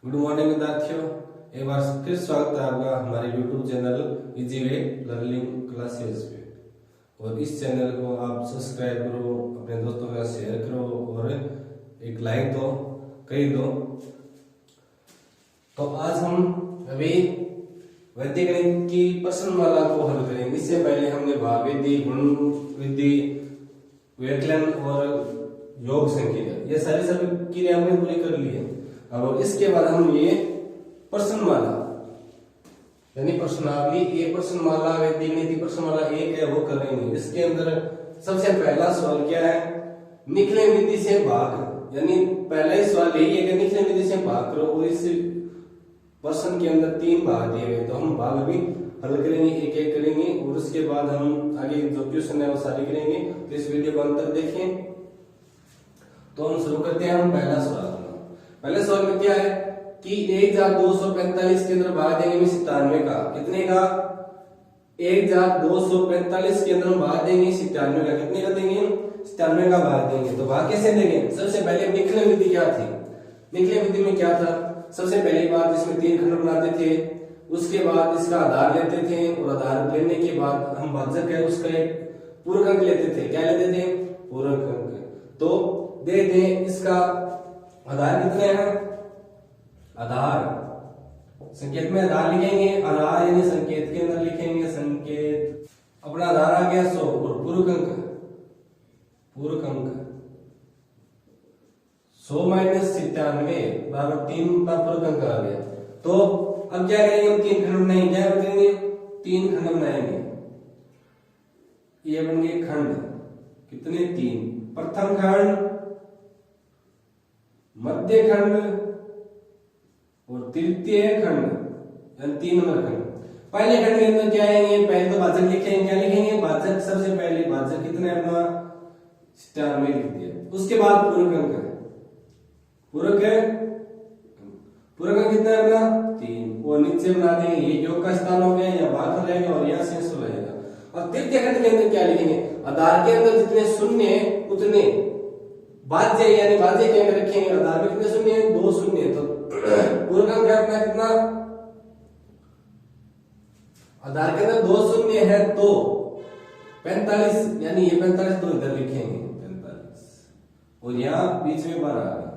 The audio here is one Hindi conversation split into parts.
गुड मॉर्निंग विद्यार्थियों, एक बार फिर स्वागत है आपका हमारे YouTube channel easy way learning classes पे। और इस चैनल को आप सब्सक्राइब करो, अपने दोस्तों के साथ शेयर करो और एक लाइक दो, कहीं दो। तो आज हम अभी वैदिक गणित की प्रश्नमाला को हल करेंगे। इससे पहले हमने भाग विधि, गुण विधि, व्याकरण और योग संक्रिया ये सभी क्रिया हमने पूरी कर ली है। अब इसके बाद हम ये प्रश्नमाला यानी प्रश्नावली, ये प्रश्नमाला वैदिक गणित प्रश्नमाला एक है वो करेंगे। इसके अंदर सबसे पहला सवाल क्या है, निखिल विधि से भाग। यानी पहला ही सवाल यही है कि निखिल विधि से भाग करो। और इस प्रश्न के अंदर 3 भाग दिए हुए, तो हम भाग भी हल करेंगे, एक एक करेंगे और उसके बाद हम आगे जो क्वेश्चन है वो सारे करेंगे। तो इस वीडियो को अंत तक देखें। तो हम शुरू करते हैं। हम पहला सवाल, पहले सवाल में क्या है कि 1245 के अंदर भाग देंगे 97 का। कितने का? 1245 के अंदर हम भाग देंगे 97 का। कितने का देंगे? 97 का भाग देंगे। तो भाग कैसे देंगे? सबसे पहले निखिल विधि क्या थी? निखिल विधि में क्या था? सबसे पहली बात इसमें 3 खंड बनाते थे, उसके बाद इसका आधार लेते थे और आधार लेने के बाद हम भाजक है उसका एक पूरक अंक लेते थे। क्या लेते थे? पूरक अंक। तो दे दें इसका आधार कितने हैं? आधार संकेत में आधार लिखेंगे, आधार यानी संकेत के अंदर लिखेंगे संकेत। अपना आधार आ गया 100 और पूरक अंक 100 माइनस 97 बराबर 3 का पूरक अंक आ गया। तो अब क्या करेंगे? हम 3 खंड बनाएंगे। क्या करेंगे? 3 खंड बनाएंगे। ये बन गए खंड कितने? 3। प्रथम खंड, मध्य खंड और तृतीय खंड, यानी 3 नंबर खंड। पहले खंड के अंदर क्या आएंगे? पहले तो भाजक लिखेंगे। क्या लिखेंगे? भाजक। सबसे पहले भाजक कितना है अपना? 97 लिख दिया। उसके बाद पूरक अंक है, पूरक अंक कितना है अपना? 3। और नीचे बना देंगे, ये योग का स्थान हो गया, या भाग रहेगा और यहाँ से 100 रहेगा। और तृतीय खंड के अंदर क्या लिखेंगे? आधार के अंदर जितने शून्य है उतने भाज्य, यानी भाज्य के अंदर रखेंगे। आधार में कितने शून्य है? 2 शून्य है। तो पूरक अंक अपना कितना? आधार के अंदर 2 शून्य है तो 45, यानी ये 45 तो इधर लिखेंगे 45 और यहाँ बीच में 12 आ गया।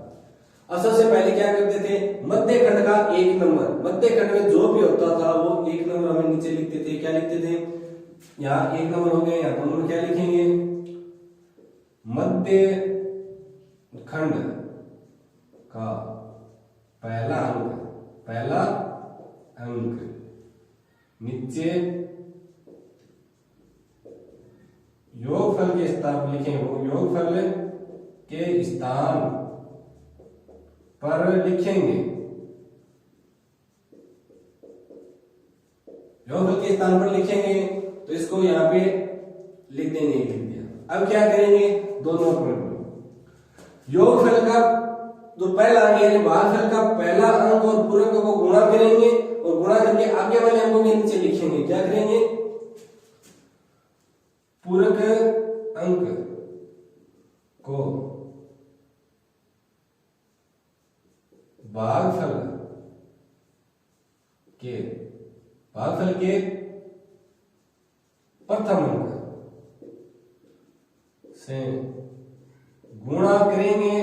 अब सबसे पहले क्या करते थे? मध्य खंड का 1 नंबर, मध्य खंड में जो भी होता था वो 1 नंबर हमें नीचे लिखते थे। क्या लिखते थे? यहाँ 1 नंबर हो गया, यहाँ 2 नंबर क्या लिखेंगे? मध्य खंड का पहला अंक नीचे योगफल के स्थान पर लिखेंगे। वो योगफल के स्थान पर लिखेंगे, योगफल के स्थान पर लिखेंगे। तो इसको यहाँ पे लिख देंगे, लिख दिया। अब क्या करेंगे? दोनों पॉइंट योगफल का जो पहला अंक यानी भागफल का पहला अंक और पूरक अंक को गुणा करेंगे और गुणा करके आगे वाले अंकों के नीचे लिखेंगे। क्या करेंगे? पूरक अंक को भागफल के प्रथम अंक से गुणा करेंगे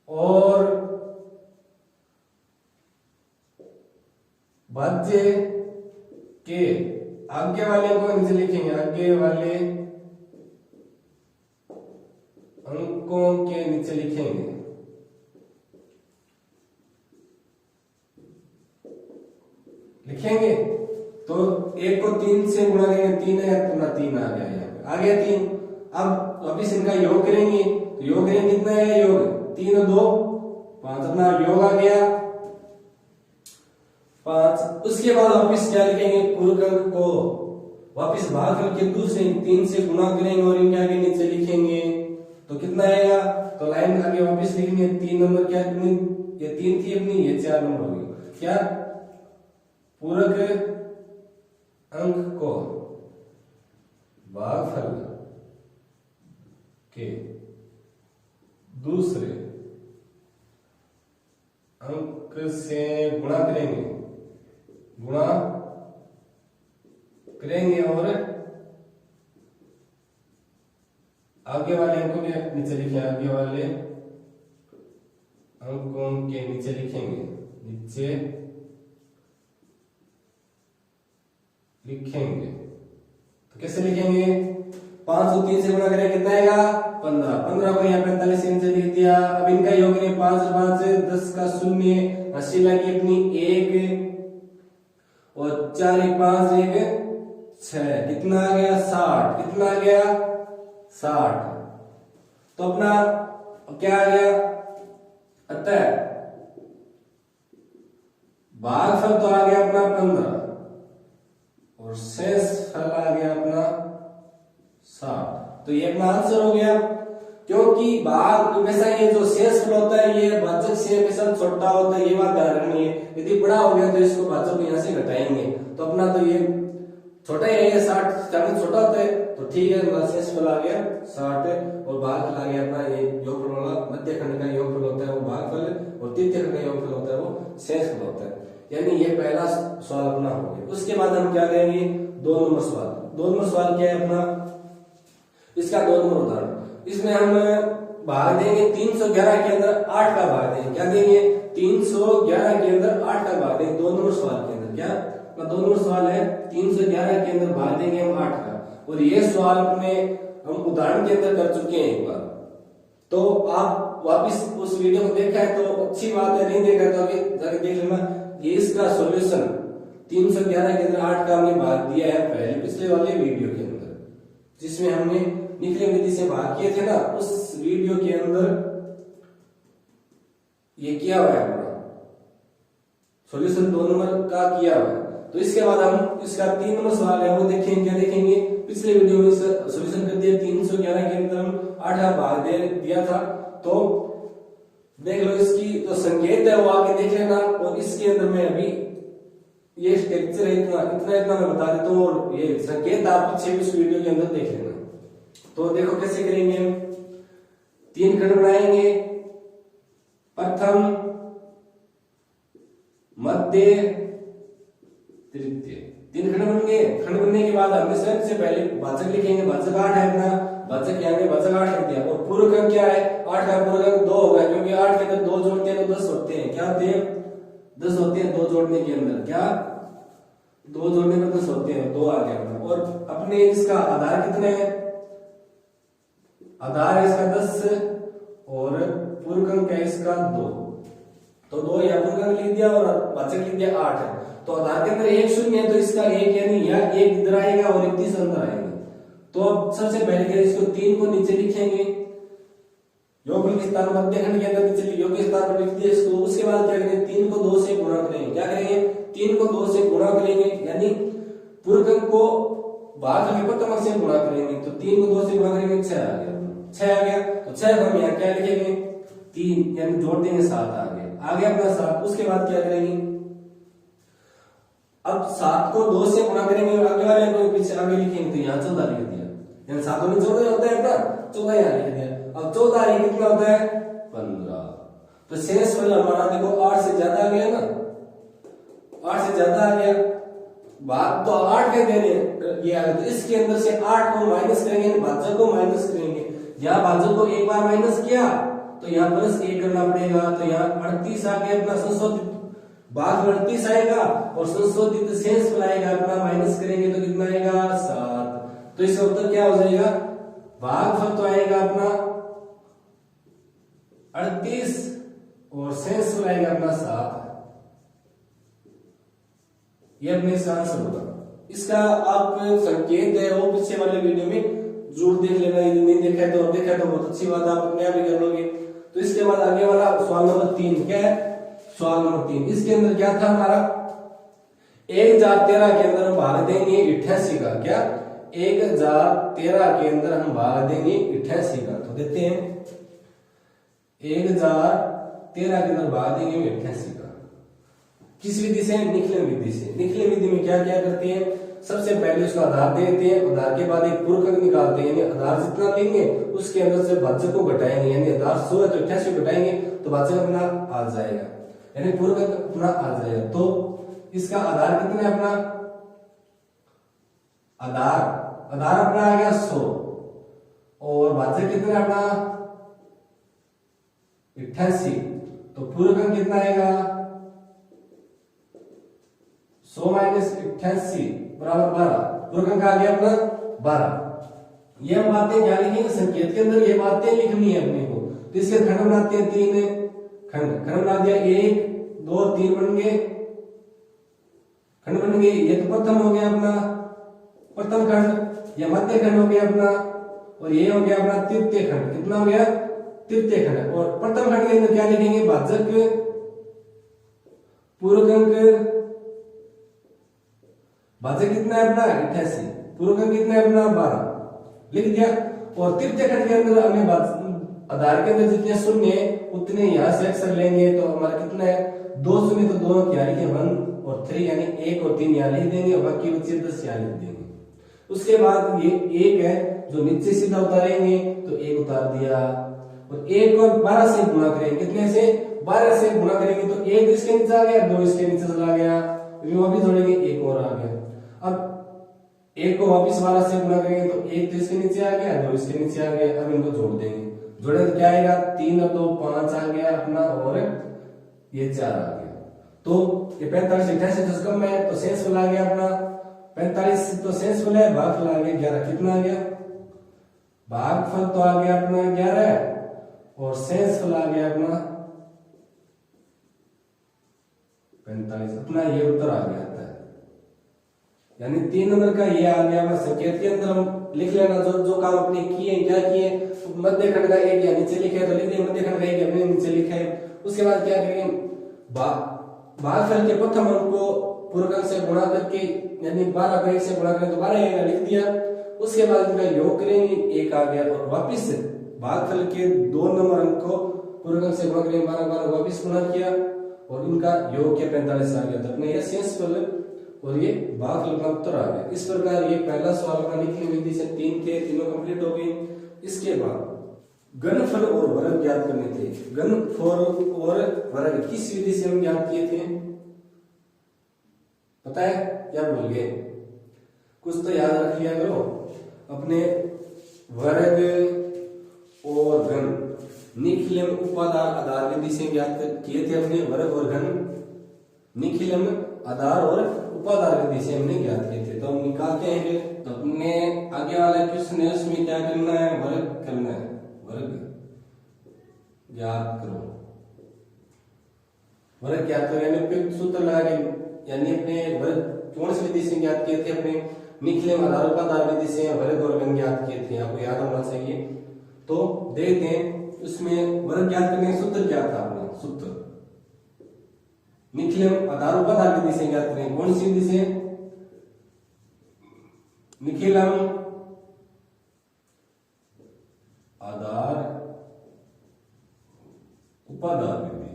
और भाज्य के आगे वाले अंकों नीचे लिखेंगे। आगे वाले अंकों के नीचे लिखेंगे। तो 1 को 3 से गुणा करेंगे, 3 है तो 3 आ गया, यहाँ पे आ गया 3। अब वापिस इनका योग करेंगे। तो योग करेंगे, कितना है योग? 3 और 2 5, अपना योग आ गया 5। उसके बाद वापिस क्या लिखेंगे? पूरक अंक को वापिस भागफल के दूसरे 3 से गुणा करेंगे और इनके आगे नीचे लिखेंगे। तो कितना आएगा? तो लाइन आगे वापिस लिखेंगे। 3 नंबर क्या? ये 3 थी अपनी, ये 4 नंबर होगी। क्या? पूरक अंक को भागफल के दूसरे अंक से गुणा करेंगे, और आगे वाले अंकों के नीचे लिखेंगे, आगे वाले अंकों के नीचे लिखेंगे, तो कैसे लिखेंगे? 5 को 3 से गुणा करें कितना आएगा? 15। 15 को यहाँ 45 से नीचे लिख दिया। अब इनका योग करें, 5 और 5 से 10 का 0, 80 लगी अपनी 1 और 4 1 5 1 6, कितना आ गया? 60। कितना आ गया? 60। तो अपना क्या आ गया? अतः भागफल तो आ गया अपना 15 और शेष फल आ गया अपना 60। तो ये अपना आंसर हो गया, क्योंकि भाग हमेशा ये जो शेष फल होता है ये भाजक से हमेशा छोटा होता है, ये बात ध्यान रखनी है। यदि बड़ा हो गया तो इसको भाजक को यहाँ से घटाएंगे, तो अपना तो ये छोटा ही है, ये 60 छोटा होता है, तो ठीक है। हमारा शेष फल आ गया 60 और भागफल आ गया अपना ये योगफल वाला। मध्य खंड का योगफल होता है वो भागफल, और तृतीय खंड का योगफल होता है वो शेष फल होता है। यानी ये पहला सवाल अपना हो गया। उसके बाद हम क्या करेंगे? 2 नंबर सवाल। 2 नंबर सवाल क्या है अपना? इसका 2 नंबर उदाहरण। इसमें हम भाग देंगे 311 के अंदर 8 का भाग देंगे। क्या देंगे? 311 के अंदर 8 का भाग देंगे 2 नंबर सवाल के अंदर। क्या 2 नंबर सवाल है? 311 के अंदर भाग देंगे हम 8 का। और ये सवाल अपने हम उदाहरण के अंदर कर चुके हैं एक बार, तो आप वापिस उस वीडियो को देखा है तो अच्छी बात है, नहीं देखा तो अभी जाके देख लेना। ये इसका सॉल्यूशन 311 के अंदर 8 का हमने भाग दिया है पहले पिछले वाले वीडियो के अंदर, जिसमें हमने निखिल विधि से भाग किए थे ना, उस वीडियो के अंदर ये किया हुआ है पूरा सॉल्यूशन 2 नंबर का किया हुआ है। तो इसके बाद हम इसका 3 नंबर सवाल है वो देखेंगे। क्या देखेंगे? पिछले वीडियो में इसका सॉल्यूशन कर दिया, 311 के अंदर हम 8 का भाग दे दिया था, तो देख लो इसकी जो संकेत है वो आगे देख लेना। और इसके अंदर में अभी ये स्ट्रक्चर है, इतना मैं बता देता हूँ, और ये संकेत आप पीछे उस वीडियो के अंदर देख लेना। तो देखो कैसे करेंगे हम। 3 खंड बनाएंगे, प्रथम, मध्य, तृतीय। 3 खंड बन गए। खंड बनने के बाद हमने सबसे पहले भाजक लिखेंगे। भाजक 8 है अपना, भाजक यहाँ पे भाजक 8 लिख दिया। और पूर्व क्रम क्या है? 8 का पूर्व क्रम 2 होगा, क्योंकि 8 के अंदर 2 जोड़ते हैं तो 10 होते हैं। क्या होते हैं? 10 होते हैं 2 जोड़ने के अंदर। क्या 2 जोड़ने पर 10 होते हैं, 2 आ गया अपना। और अपने इसका आधार कितने है? आधार है इसका 10 और पूर्व क्रम क्या है इसका 2, तो 2 यहाँ पूर्व क्रम लिख दिया और भाजक लिख दिया 8 है। तो आधार के अंदर 1 शून्य है, तो इसका 1 यानी यहाँ 1 इधर आएगा और 31 अंदर आएगा। तो अब सबसे पहले क्या, इसको 3 को नीचे लिखेंगे, योगफल के स्थान मध्य खंड के अंदर नीचे योग के स्थान पर लिख दिया इसको। उसके बाद क्या करेंगे? 3 को 2 से गुणा करेंगे। क्या करेंगे? 3 को 2 से गुणा करेंगे, यानी पूर्व क्रम को भाग में प्रथम से गुणा करेंगे। तो 3 को 2 से गुणा करेंगे 6 आ गया। 6 आ गया तो 6 हम यहाँ क्या लिखेंगे? 3, यानी जोड़ देंगे 7 आ गया अपना 7। उसके बाद क्या करेंगे? अब 7 को 2 से गुणा करेंगे और आगे वाले को पीछे आगे लिखेंगे, तो यहाँ 14 लिख दिया। यानी 7 में 14 होता है ना, 14 यहाँ लिख दिया। अब 14 ये कितना होता है? 15। तो शेष फल हमारा देखो 8 से ज्यादा आ गया ना, 8 से ज्यादा आ गया। बात तो 8 के दे रहे, तो इसके अंदर से 8 को माइनस करेंगे, भाजक को माइनस करेंगे। यहाँ भाजक को एक बार माइनस किया तो यहाँ प्लस 1 करना पड़ेगा, तो यहाँ 38 आ गया अपना संशोधित भाग 38 आएगा, और संशोधित शेष फल आएगा अपना, माइनस करेंगे तो कितना आएगा? 7। तो इसका उत्तर क्या हो जाएगा? भागफल तो आएगा अपना 38 और शेष फल आएगा अपना 7। ये अपने इसका आंसर होगा। इसका आप संकेत है वो पीछे वाले वीडियो में जरूर देख लेना, यदि नहीं देखा है तो बहुत अच्छी बात, आप अपने आप ही कर लोगे। तो इसके बाद आगे वाला सवाल नंबर 3 क्या है? सवाल नंबर 3 इसके अंदर क्या था हमारा? 1013 के अंदर हम भाग देंगे 88 का। क्या 1013 के अंदर हम भाग देंगे 88 का, तो देते हैं 1013 के अंदर भाग देंगे 88 का। किस विधि से? निखिल विधि से। निखिल विधि में क्या क्या करते हैं? सबसे पहले उसका आधार देते हैं, आधार के बाद एक पूर्व क्रम निकालते हैं, यानी आधार जितना लेंगे उसके अंदर से भाजक को घटाएंगे, यानी आधार 100 है तो 88 घटाएंगे तो भाजक अपना आ जाएगा। यानी पूर्व अंक अपना आ जाएगा। तो इसका आधार कितना है अपना, आधार अपना आ गया 100 और भाज्य कितना है अपना 88। तो पूर्व अंक कितना आएगा 100 माइनस 88 बराबर 12। पूर्व अंक आ गया अपना 12। ये हम बातें क्या लिखेंगे संकेत के अंदर, ये बातें लिखनी है अपने को। तो इसके खंड बनाते हैं 3 खंड बना दिया, 1 2 3 बन गए खंड बन गए। ये तो प्रथम हो गया अपना प्रथम खंड, ये मध्य खंड हो गया अपना, और ये हो गया अपना तृतीय खंड। कितना हो गया तृतीय खंड। और प्रथम खंड के अंदर क्या लिखेंगे भाजक पूर्व अंक, भाजक कितना है अपना 88, पूर्व अंक कितना है अपना 12 लिख दिया। और तृतीय खंड के अंदर हमें आधार के अंदर जितने शून्य है उतने यहां से अक्षर लेंगे। तो हमारा कितना है 2 शून्य, तो दोनों क्या लिखे 1 और 3, यानी 1 और 3 यहाँ लिख देंगे और बाकी बचे 10 यहाँ लिख देंगे। उसके बाद ये 1 है जो नीचे सीधा उतारेंगे, तो 1 उतार दिया और 1 को 12 से गुणा करेंगे। कितने से 12 से गुणा करेंगे तो 1 इसके नीचे आ गया, 2 इसके नीचे चला गया, वापिस जोड़ेंगे 1 और आ गया। अब 1 को वापिस 12 से गुणा करेंगे तो 1 तो इसके नीचे आ गया, 2 इसके नीचे आ गया। अब इनको जोड़ देंगे, जोड़े तो क्या आएगा 3 और 2 5 आ गया अपना, और ये 4 आ गया। तो ये 45 88 तो कम है, तो शेषफल आ गया अपना 45, तो शेषफल है, भागफल आ गया 11। कितना आ गया भागफल तो आ गया अपना 11 और शेषफल आ गया अपना 45। अपना ये उत्तर आ गया था, यानी 3 नंबर का ये आ गया। मैं संकेत के अंदर हम लिख लेना जो काम अपने किए क्या किए। मध्य खंड का 1 या नीचे लिखे तो लिख दिए, मध्य खंड का 1 अपने नीचे लिखा है। उसके बाद क्या करेंगे भागफल के प्रथम अंक को पूर्व अंक से गुणा करके, यानी 12 को 1 से गुणा करें तो 12 आएगा, लिख दिया। उसके बाद इनका योग करेंगे 1 आ गया, और वापिस भागफल के 2 नंबर अंक को पूर्व अंक से गुणा करेंगे 12 वापिस गुणा किया और इनका योग के 45 आ गया। तो अपने ये शेषफल और ये भागफल का उत्तर आ गया। इस प्रकार ये पहला सवाल का लिखने विधि से 3 थे, तीनों कंप्लीट हो गए। इसके बाद घनफल और वर्ग ज्ञात करने थे। घनफल और वर्ग किस विधि से हम ज्ञात किए थे पता है क्या भूल गए? कुछ तो याद रख लिया करो अपने। वर्ग और घन निखिलम उपादान आधार विधि से ज्ञात किए थे अपने। वर्ग और घन निखिलम आधार और उपादान विधि से हमने ज्ञात किए थे। तो हम निकालते हैं, तो अपने आगे वाला क्वेश्चन है उसमें क्या करना है वर्ग करना है, वर्ग ज्ञात करो। वर्ग ज्ञात करो यानी उपयुक्त सूत्र लगा के, यानी अपने वर्ग कौन सी विधि से ज्ञात किए थे अपने निखिलम आधार उपादान विधि से वर्ग और घन ज्ञात किए थे, आपको याद होना चाहिए। तो देखते हैं उसमें वर्ग ज्ञात करने का सूत्र क्या था अपना। सूत्र निखिलम आधार उपादान विधि से ज्ञात करें, कौन सी विधि से निखिलम आधार उपादान विधि,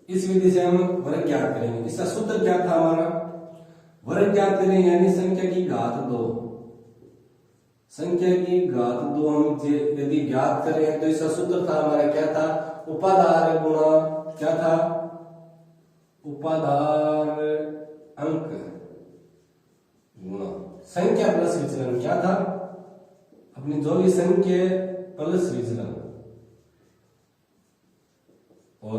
इस विधि से हम वर्ग ज्ञात करेंगे। इसका सूत्र क्या था हमारा, वर्ग ज्ञात करें यानी संख्या की घात 2, संख्या की घात 2 हम यदि ज्ञात करें तो इसका सूत्र था हमारा क्या था, उपादान गुणा क्या था, उपादान अंक गुणा संख्या प्लस विचलन। क्या था अपनी जो भी संख्या प्लस विचलन। और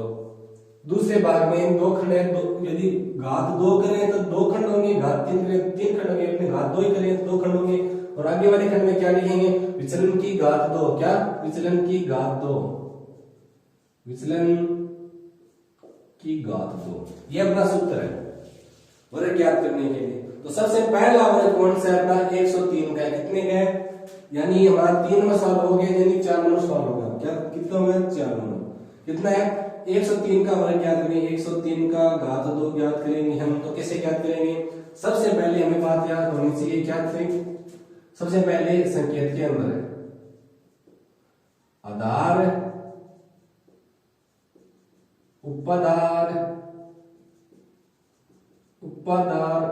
दूसरे भाग में इन 2 खंड है, यदि घात 2 करें तो 2 खंड होंगे, घात 3 करें 3 खंड होंगे, अपने घात 2 ही करें तो 2 खंड होंगे। और आगे वाले खंड में क्या लिखेंगे विचलन की घात 2, क्या विचलन की घात 2, विचलन की घात 2। ये अपना सूत्र है वर्ग ज्ञात करने के लिए। तो सबसे पहला वर्ग कौन सा है अपना 103 का, कितने का है, यानी हमारा 3 नंबर सवाल हो गया, यानी 4 नंबर सवाल होगा। क्या कितना होगा 4 नंबर। कितना है 103 का वर्ग ज्ञात करेंगे, 103 का घात 2 ज्ञात करेंगे हम। तो कैसे ज्ञात करेंगे, सबसे पहले हमें बात याद होनी चाहिए क्या करेंगे, सबसे पहले संकेत के अंदर है आधार उपादान उपादान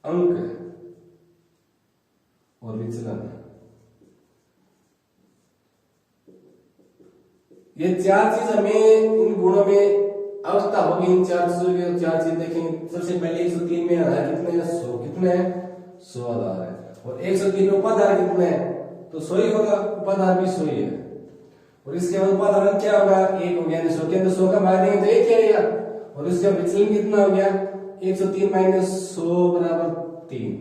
अंक और विचलन। ये चार चीज हमें इन गुणों में अवस्था होगी। इन चार चीजों की चार चीज देखेंगे। सबसे पहले 103 में आधार कितने हैं? 100। कितने हैं? 100 आधार है। और 103 में उपाधार कितने हैं? तो 100 ही होगा, उपाधार भी 100 ही है। और इसके बाद उपाधान क्या होगा? 1 हो गया। 100 के अंदर 100 का भाग देंगे तो 1 ही आएगा। और इसका विचलन कितना हो गया? 103 माइनस 100 बराबर 3।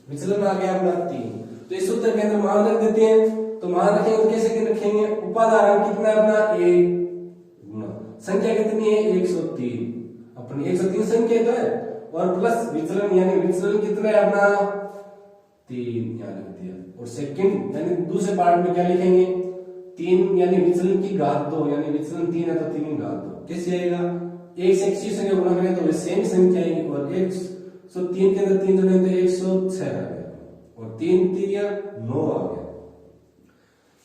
विचलन आ गया अपना 3। तो इस सूत्र के अंदर मान रख देते हैं। तो मान रखेंगे तो कैसे रखेंगे? उपादान कितना है अपना? 1 गुना संख्या कितनी है? 103। अपनी 103 संख्या तो है, और प्लस विचलन यानी विचलन कितना है अपना? 3 यहाँ लिख दिया। और सेकंड यानी दूसरे पार्ट में क्या लिखेंगे? 3 यानी विचलन की घात 2, यानी विचलन 3 है तो 3 की घात 2 कैसे आएगा? 1 से किसी संख्या गुणा करें तो सेम संख्या आएगी। और 103 के अंदर 3 जोड़ें तो 106 आ गया। और 3 3 9 आ गया।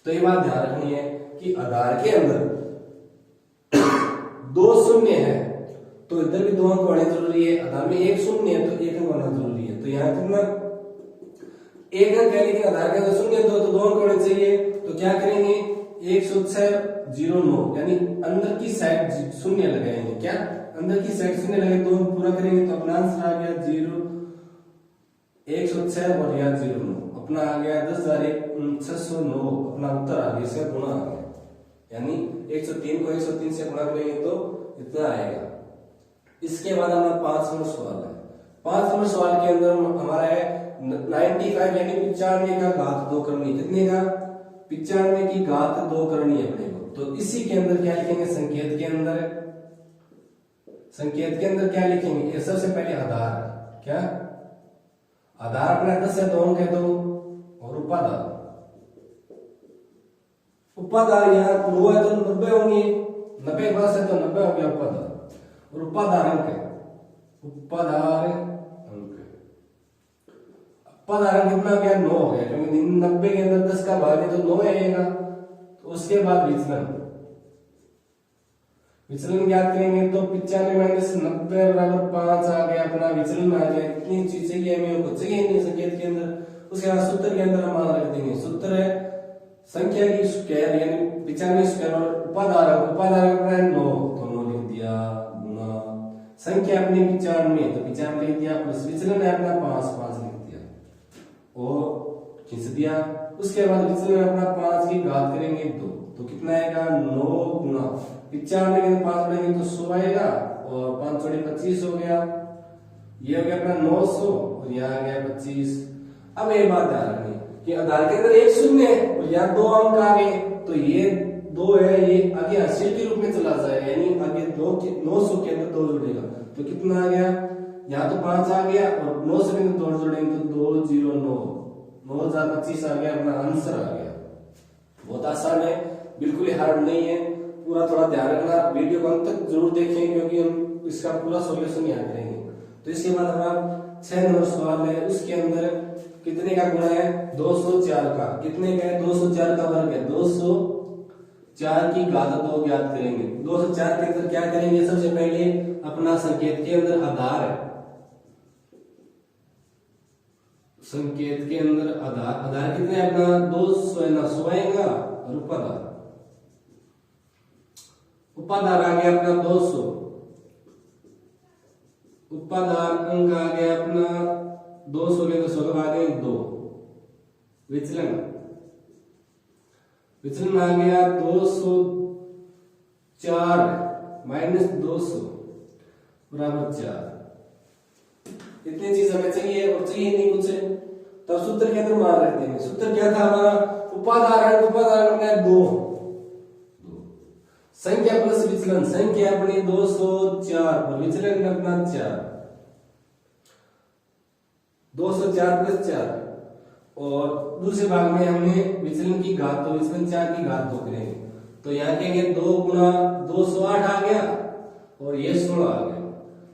तो ये बात ध्यान रखनी है कि आधार के अंदर 2 शून्य है तो इधर भी 2 अंक होने जरूरी है। आधार में 1 शून्य है तो 1 अंक होना जरूरी है। तो यहाँ कितना 1 अंक है, लेकिन आधार के अंदर शून्य है तो 2 अंक होने चाहिए। तो क्या करेंगे? 106 09 यानी अंदर की साइड शून्य लगाएंगे। क्या अंदर की साइड शून्य लगे तो पूरा करेंगे तो अपना आंसर आ गया 106 और यहाँ 09 अपना आ गया 10,609 अपना उत्तर आ गया। इसका गुणा आ गया, यानी 103 को 103 से गुणा करेंगे तो इतना आएगा। इसके बाद हमारा 5 नंबर सवाल है। 5 नंबर सवाल के अंदर हमारा है 95 यानी 95 का घात 2 करनी। कितने का? 95 की घात 2 करनी है अपने को। तो इसी के अंदर क्या लिखेंगे? संकेत के अंदर, संकेत के अंदर क्या लिखेंगे? ये सबसे पहले आधार, क्या आधार अपना 10 है 2 अंक है तो, और उपाधार, उपाधार यहाँ 9 है तो 90 होंगे, 90 प्लस है तो 90 हो गया उपाधार। और उपाधार अंक है, उपाधार अंक, उपाधार अंक कितना हो गया? 9 हो गया, क्योंकि 90 के अंदर 10 का भाग है तो 9 आएगा। तो उसके बाद विचलन, विचलन ज्ञात करेंगे तो 95 माइनस 90 बराबर 5 आ गया। अपना विचलन आ गया। कितनी चीज चाहिए हमें? को चाहिए नहीं संकेत के अंदर। उसके बाद सूत्र के अंदर हम मान रख देंगे। सूत्र है संख्या की स्क्वायर यानी 95 स्क्वायर और उपाधार, उपाधार अपना है 9 तो 9 लिख दिया गुना संख्या अपनी 95 तो 95 लिख दिया, प्लस विचलन है अपना 5 लिख दिया और खींच दिया। उसके बाद विचलन अपना 5 की घात करेंगे 2 तो कितना आएगा? 9 गुना 95 के 5 बढ़ेंगे तो 100 आएगा। और 5 चौड़े 25 हो गया। ये हो गया अपना 900 और यहाँ आ गया 25। अब एक बात ध्यान रखनी कि आधार के अंदर 1 शून्य है और यहाँ 2 अंक आ गए तो ये 2 है, ये आगे हाशिए के रूप में चला जाएगा, यानी आगे 900 के अंदर 2 जुड़ेगा तो कितना आ गया? यहाँ तो 5 आ गया और 9 से 2 जोड़ेंगे तो 209 9025 आ गया। अपना आंसर आ गया। बहुत आसान है, बिल्कुल ही हार्ड नहीं है। पूरा थोड़ा ध्यान रखना, वीडियो को अंत तक जरूर देखें क्योंकि हम इसका पूरा सॉल्यूशन यहाँ करेंगे। तो इसके बाद हमारा 6 नंबर सवाल है। उसके अंदर कितने का गुणा है? 204 का। कितने का है? 204 का वर्ग है। 204 की घात 2 ज्ञात करेंगे। 204 के अंदर क्या करेंगे? सबसे पहले अपना संकेत के अंदर आधार है, संकेत के अंदर आधार कितने है अपना? 200 आएगा और उपाधार, उपाधार आ गया अपना 200, उपाधार अंक आ गया अपना 200 ले 200 आ गए 2। विचलन, विचलन आ गया 204 माइनस 200 बराबर 4। इतनी चीज हमें चाहिए और चाहिए नहीं कुछ, तब सूत्र के अंदर मान रख देंगे। सूत्र क्या था हमारा? उपाधार, उपाधार अपने 2 संख्या प्लस विचलन, संख्या अपनी 204 और विचलन अपना 4, 204 प्लस 4 और दूसरे भाग में हमने विचलन की घात तो विचलन 4 की घात 2 करेंगे तो यहाँ कहेंगे 2 गुना 208 आ गया और ये 16 आ गया।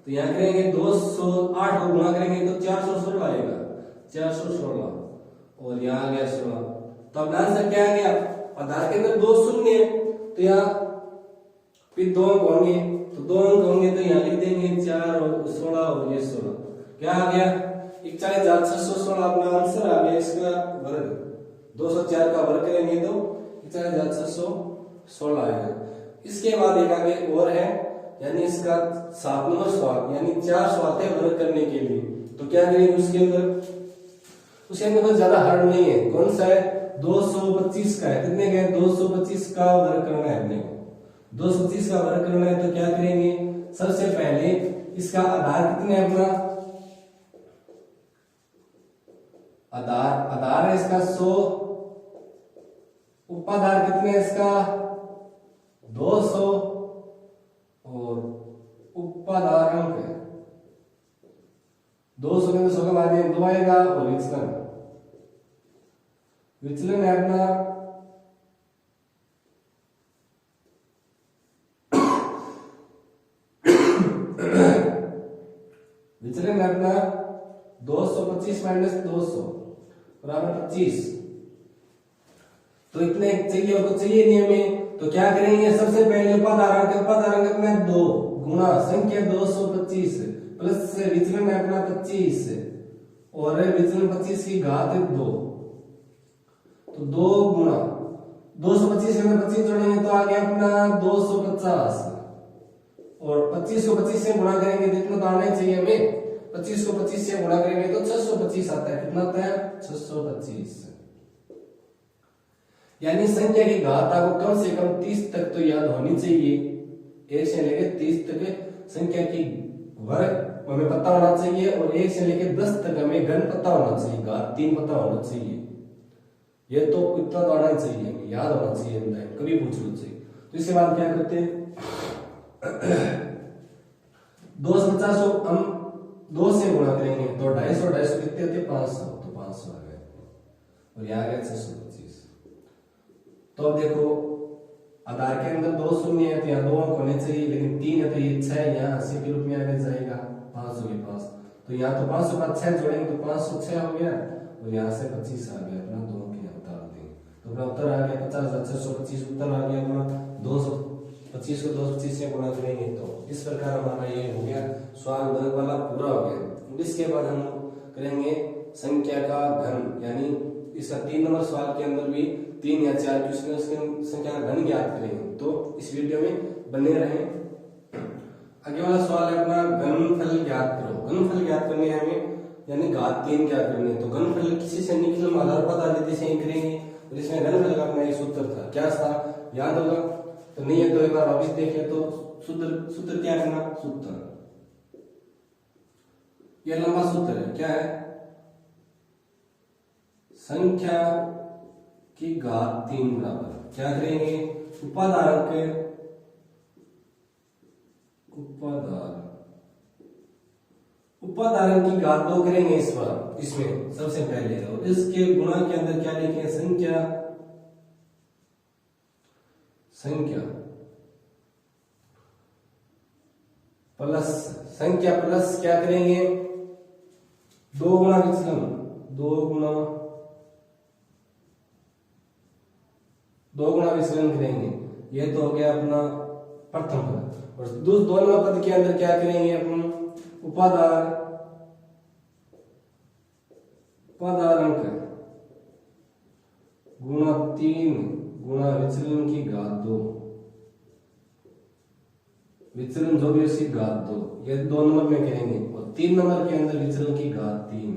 तो यहाँ करेंगे 208 को गुणा करेंगे तो 416 आएगा, 416 और यहाँ आ गया 16। तो अब आंसर क्या आ गया? आधार के अंदर 2 शून्य तो यहाँ फिर 2 अंक होंगे तो 2 अंक होंगे तो यहाँ लिख देंगे 4 और 16 और ये 16 क्या आ गया? 41,616 अपना आंसर आ गया। इसका वर्ग 204 का वर्ग करेंगे तो 41,616 16 आएगा। इसके बाद एक आगे और है, यानी इसका 7 नंबर सवाल, यानी 4 सवाल थे वर्क करने के लिए। तो क्या करेंगे उसके अंदर कोई ज्यादा हार्ड नहीं है। कौन सा है? 225 का है। कितने का है? 225 का वर्क करना है अपने को। 225 का वर्क करना है तो क्या करेंगे? सबसे पहले इसका आधार कितने है अपना? आधार है इसका 100। उपाधार कितने है इसका? 200। और उपाधार अंक 200 में 100 का माध्यम 2 आएगा। और विचलन है अपना विचलन है अपना 225 माइनस 200 बराबर 25। तो इतने चाहिए और कुछ चाहिए नहीं हमें। तो क्या करेंगे? सबसे पहले उपाधारांक अपना 2 गुणा संख्या 225 प्लस विचलन है अपना 25 और विचलन 25 की घात 2। तो 2 गुणा 225 में 25 जोड़ेंगे तो आ गया अपना 250। और 25 को 25 से गुणा करेंगे तो इतना तो आना ही चाहिए हमें। 25 को 25 से गुणा करेंगे तो 625 आता है। कितना आता है? 625। यानी संख्या की घात आपको कम से कम 30 तक तो याद होनी चाहिए। 1 से लेकर 30 तक संख्या की वर्ग हमें पता होना चाहिए और 1 से लेकर 10 तक हमें घन पता होना चाहिए, घात 3 पता होना चाहिए। ये तो इतना तो आना चाहिए, हमें याद होना चाहिए, कभी पूछ लो चाहिए। तो इसके बाद क्या करते हैं? 250 को हम 2 से गुणा करेंगे तो 250 कितने होते? 500। तो 500 आ गए और यहाँ आ गया 625। तो अब देखो आधार के अंदर 2 शून्य है तो यहाँ 2 अंक होने चाहिए, लेकिन 3 है तो ये 6 यहाँ 80 के रूप में आगे जाएगा 500 के पास। तो यहाँ तो 500 का 6 जोड़ेंगे तो 506 हो गया और यहाँ से 25 आ गया अपना। 2 के यहाँ उतार देंगे तो अपना उत्तर आ गया 50,625 उत्तर आ गया अपना। 225 को 225 से गुणा करेंगे तो इस प्रकार हमारा ये हो गया सवाल वर्ग वाला पूरा हो गया। इसके बाद हम करेंगे संख्या का घन, यानी इसका 3 नंबर सवाल के अंदर भी 3 या 4 क्वेश्चन उसकी संख्या का घन ज्ञात करेंगे। तो इस वीडियो में बने रहें। आगे वाला सवाल है अपना घनफल ज्ञात करो। घनफल ज्ञात करने हमें, यानी घात 3 क्या करनी है। तो घनफल किसी से निकल आधार पता रीति से ही करेंगे। और इसमें घनफल का अपना एक सूत्र था, क्या था याद होगा? तो नहीं है तो एक बार वापिस देख ले। तो सूत्र क्या करना? सूत्र यह लंबा सूत्र है, क्या है? संख्या की घात 3 बराबर क्या करेंगे? उपादान की घात 2 करेंगे इस बार इसमें सबसे पहले। और इसके गुणा के अंदर क्या लिखेंगे? संख्या प्लस क्या करेंगे? 2 गुणा विचलन, 2 गुणा विचलन करेंगे। ये तो हो गया अपना प्रथम पद। और दोनों पद के अंदर क्या करेंगे? अपन उपादान अंक गुणा 3 गुणा विचलन की घात 2, विचलन जो भी उसकी घात 2, ये 2 नंबर में करेंगे। और 3 नंबर के अंदर विचलन की घात 3,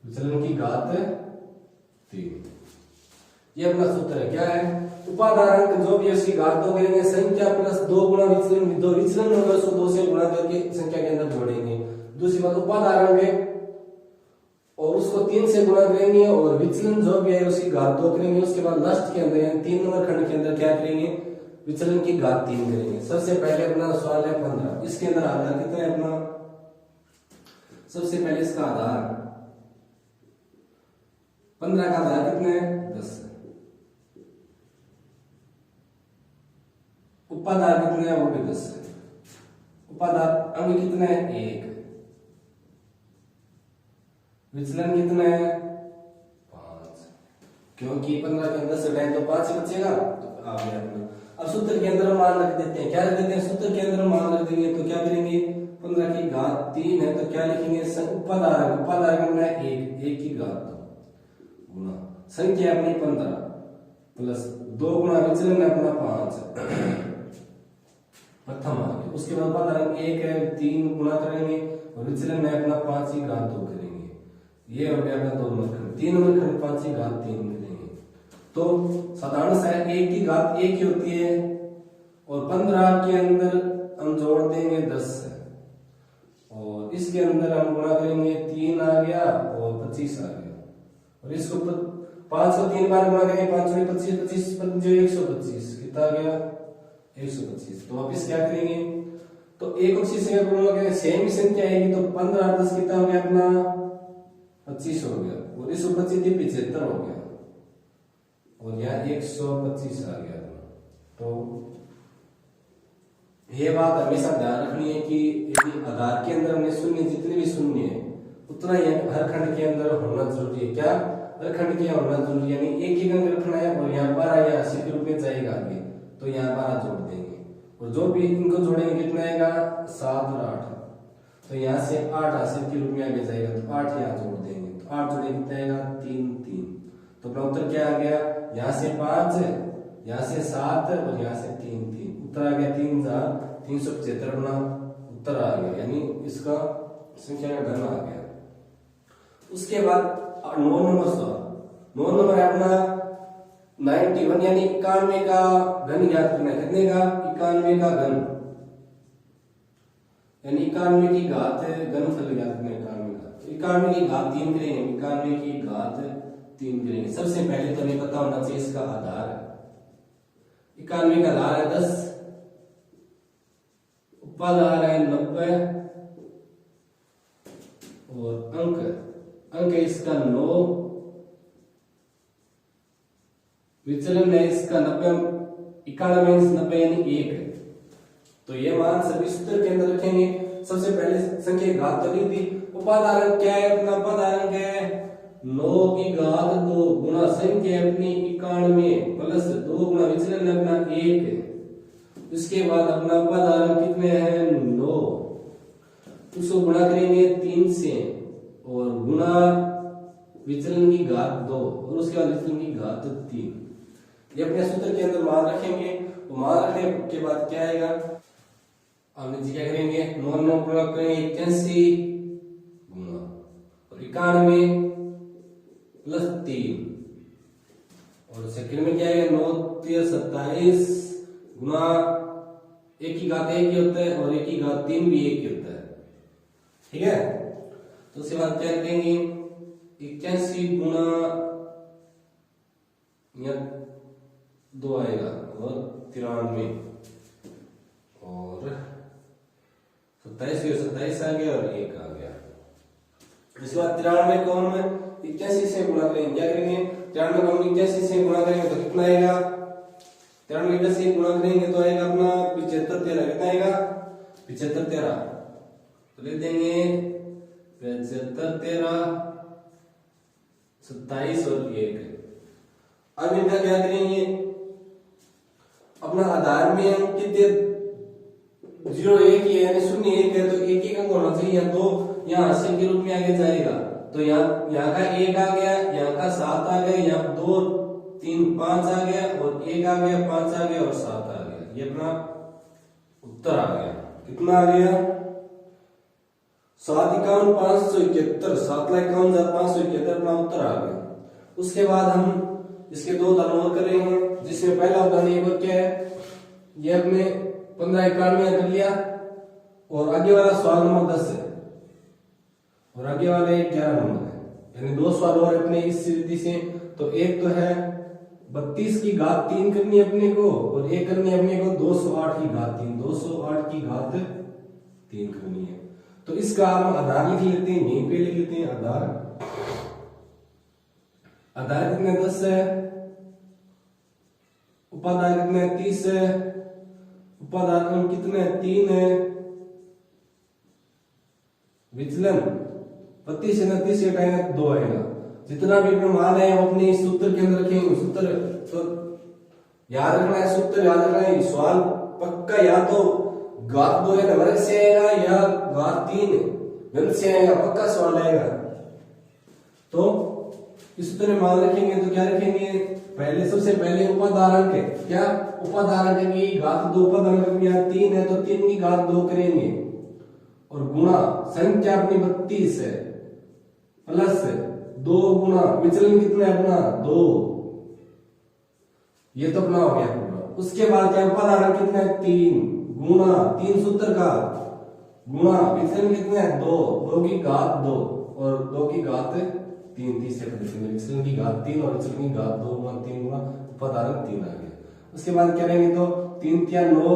विचलन की घात 3। ये अपना सूत्र है, क्या है? उपादान जो भी उसकी घात 2 करेंगे, संख्या प्लस 2 गुणा विचलन, दो विचलन होगा उसको 2 से गुणा करके संख्या के अंदर जोड़ेंगे। दूसरी बात उपादान है और उसको 3 से गुणा करेंगे और विचलन जो भी है उसकी घात 2 करेंगे। उसके बाद लास्ट के अंदर यानी 3 नंबर खंड के अंदर क्या करेंगे? विचलन की घात 3 करेंगे। सबसे पहले अपना सवाल है 15। इसके अंदर आधार कितना है अपना? सबसे पहले इसका आधार 15 का आधार कितना है? 10 है। उपादान कितना है? वो भी 10 है। उपादान अंक कितना है? 1। विचलन कितना है? 5। क्योंकि 15 के अंदर से घटाएं तो 5 ही बचेगा। तो आ गया अपना। अब सूत्र के अंदर हम मान रख देते हैं। क्या रख देते हैं? सूत्र के अंदर हम मान रख देंगे तो क्या करेंगे? 15 की घात 3 है तो क्या लिखेंगे, उपादान करना है 1 की घात 2 गुना संख्या अपनी 15 प्लस 2 गुना विचलन है अपना 5 प्रथम आ गया। उसके बाद उपादान 1 है 3 गुना करेंगे और विचलन है अपना 5 की घात 2 करेंगे, ये हो गया अपना 2 नंबर खंड। 3 नंबर खंड 5 की घात 3 करेंगे तो साधारण सा 1 की घात 1 ही होती है और 15 के अंदर हम जोड़ देंगे 10 और इसके अंदर हम गुणा करेंगे 3 आ गया और 25 आ गया और इसको 5 को 3 बार गुणा करेंगे 5 और 25 25 जो 125 कितना आ गया 125। तो वापिस क्या करेंगे तो 125 से गुणा करेंगे सेम ही संख्या आएगी तो 15 10 कितना हो गया अपना 25 हो गया और 125 की 75 हो गया और यहाँ 125 आ गया। तो ये बात हमेशा ध्यान रखनी है कि यदि आधार के अंदर हमने शून्य जितने भी शून्य है उतना ही हर खंड के अंदर होना जरूरी है। क्या हर खंड के होना जरूरी है, यानी एक ही अंक रखना है और यहाँ 12 या 80 के रूप में जाएगा आगे तो यहाँ 12 जोड़ देंगे और जो भी इनको जोड़ेंगे कितना आएगा 7 और 8 तो यहाँ से 8 80 के रूप में आगे जाएगा तो 8 यहाँ जोड़ देंगे तो 8 जोड़े कितना आएगा 3 3 तो अपना उत्तर क्या आ गया, यहाँ से 5 यहाँ से 7 और यहाँ से 3 3 उत्तर आ गया 3,375 अपना उत्तर आ गया, यानी इसका संख्या का घन आ गया। उसके बाद 9 नंबर सवाल 9 नंबर है अपना 91 यानी 91 का घन ज्ञात करना है। कितने का 91 का घन यानी 91 की घात घनफल ज्ञात करना है। 91 की घात 3 करेंगे 91 की घात 3 करेंगे। सबसे पहले तो हमें पता होना चाहिए इसका आधार 91 का आधार है 10 उपाधार है 90 और अंक है इसका 9 विचलन है इसका 90 91 यानी 1 तो ये मान सभी सूत्र के अंदर रखेंगे। सबसे पहले संख्या घात तो ली थी, उपादान क्या है अपना उपादान क्या है 9 की घात 2 गुना संख्या अपनी 91 प्लस 2 गुना विचलन अपना 1। उसके बाद अपना उपादान कितने हैं 9 उसको गुणा करेंगे 3 से और गुना विचलन की घात 2 और उसके बाद विचलन की घात 3। ये अपने सूत्र के अंदर मान रखेंगे तो मान रखने के बाद क्या आएगा हम नीचे क्या करेंगे 9 9 गुणा करेंगे 81 गुना और 91 प्लस 3 और सेकंड में क्या आएगा 9 3 27 गुना 1 की घात 1 ही होता है और 1 की घात 3 भी 1 ही होता है, ठीक है। तो उसके बाद क्या करेंगे 81 गुना 2 आएगा और 93 और 27 आ गया और 1 आ गया। इसके बाद 93 को हम 81 से गुणा करेंगे, क्या करेंगे 93 को हम 81 से गुणा करेंगे तो कितना आएगा 93 से गुणा करेंगे तो आएगा अपना 75 13 कितना आएगा 75 13 तो लिख देंगे 75 13 27 और 1। अब इनका क्या करेंगे अपना आधार में हम कितने 0 1 ही है यानी 0 1 है तो 1 1 अंक होना चाहिए तो यहाँ 80 के रूप में आगे जाएगा तो यहाँ का 1 आ गया, यहाँ का 7 आ गया, यहाँ 2 3 5 आ गया और 1 आ गया 5 आ गया और 7 आ गया। ये अपना उत्तर आ गया। कितना आ गया 7,51,571 7,51,571 अपना उत्तर आ गया। उसके बाद हम इसके 2 उदाहरण और करेंगे जिसमें पहला उदाहरण एक और क्या है ये अपने 1591 कर लिया और आगे वाला सवाल नंबर 10 है और आगे वाला 11 नंबर है, यानी 2 सवाल और अपने इस विधि से। तो एक तो है 32 की घात 3 करनी है अपने को और एक करनी है अपने को 208 की घात 3 208 की घात 3 करनी है। तो इसका हम आधार लिख लेते हैं, यहीं पे लिख लेते हैं आधार कितने 10 है, उपादान कितने 30 है, उपादान कितने 3 है, विचलन 32 से 30 हटाएंगे 2 आएगा। जितना भी मान है वो अपने इस सूत्र के अंदर रखेंगे। सूत्र तो याद रखना है, सूत्र याद रखना है। सवाल पक्का या तो घात 2 है वर्ग से आएगा या घात 3 घन से आएगा, पक्का सवाल आएगा। तो इस तरह मान रखेंगे तो क्या रखेंगे, पहले सबसे पहले उपादारांक है, क्या उपादारांक की घात 2, उपादारांक यहाँ 3 है तो 3 की घात 2 करेंगे और गुणा संख्या अपनी 32 है प्लस 2 गुणा विचलन कितना है अपना 2, ये तो अपना हो गया पूरा। उसके बाद क्या उपादान कितना है 3 गुणा 3 सूत्र का गुणा विचलन कितना है 2, 2 की घात 2 और 2 की घात 3, तीसरे पद में विचलन की घात 3 और विचलन की घात 2 गुणा 3 गुणा उपादान 3 आ गया। उसके बाद क्या करेंगे तो 3 3 9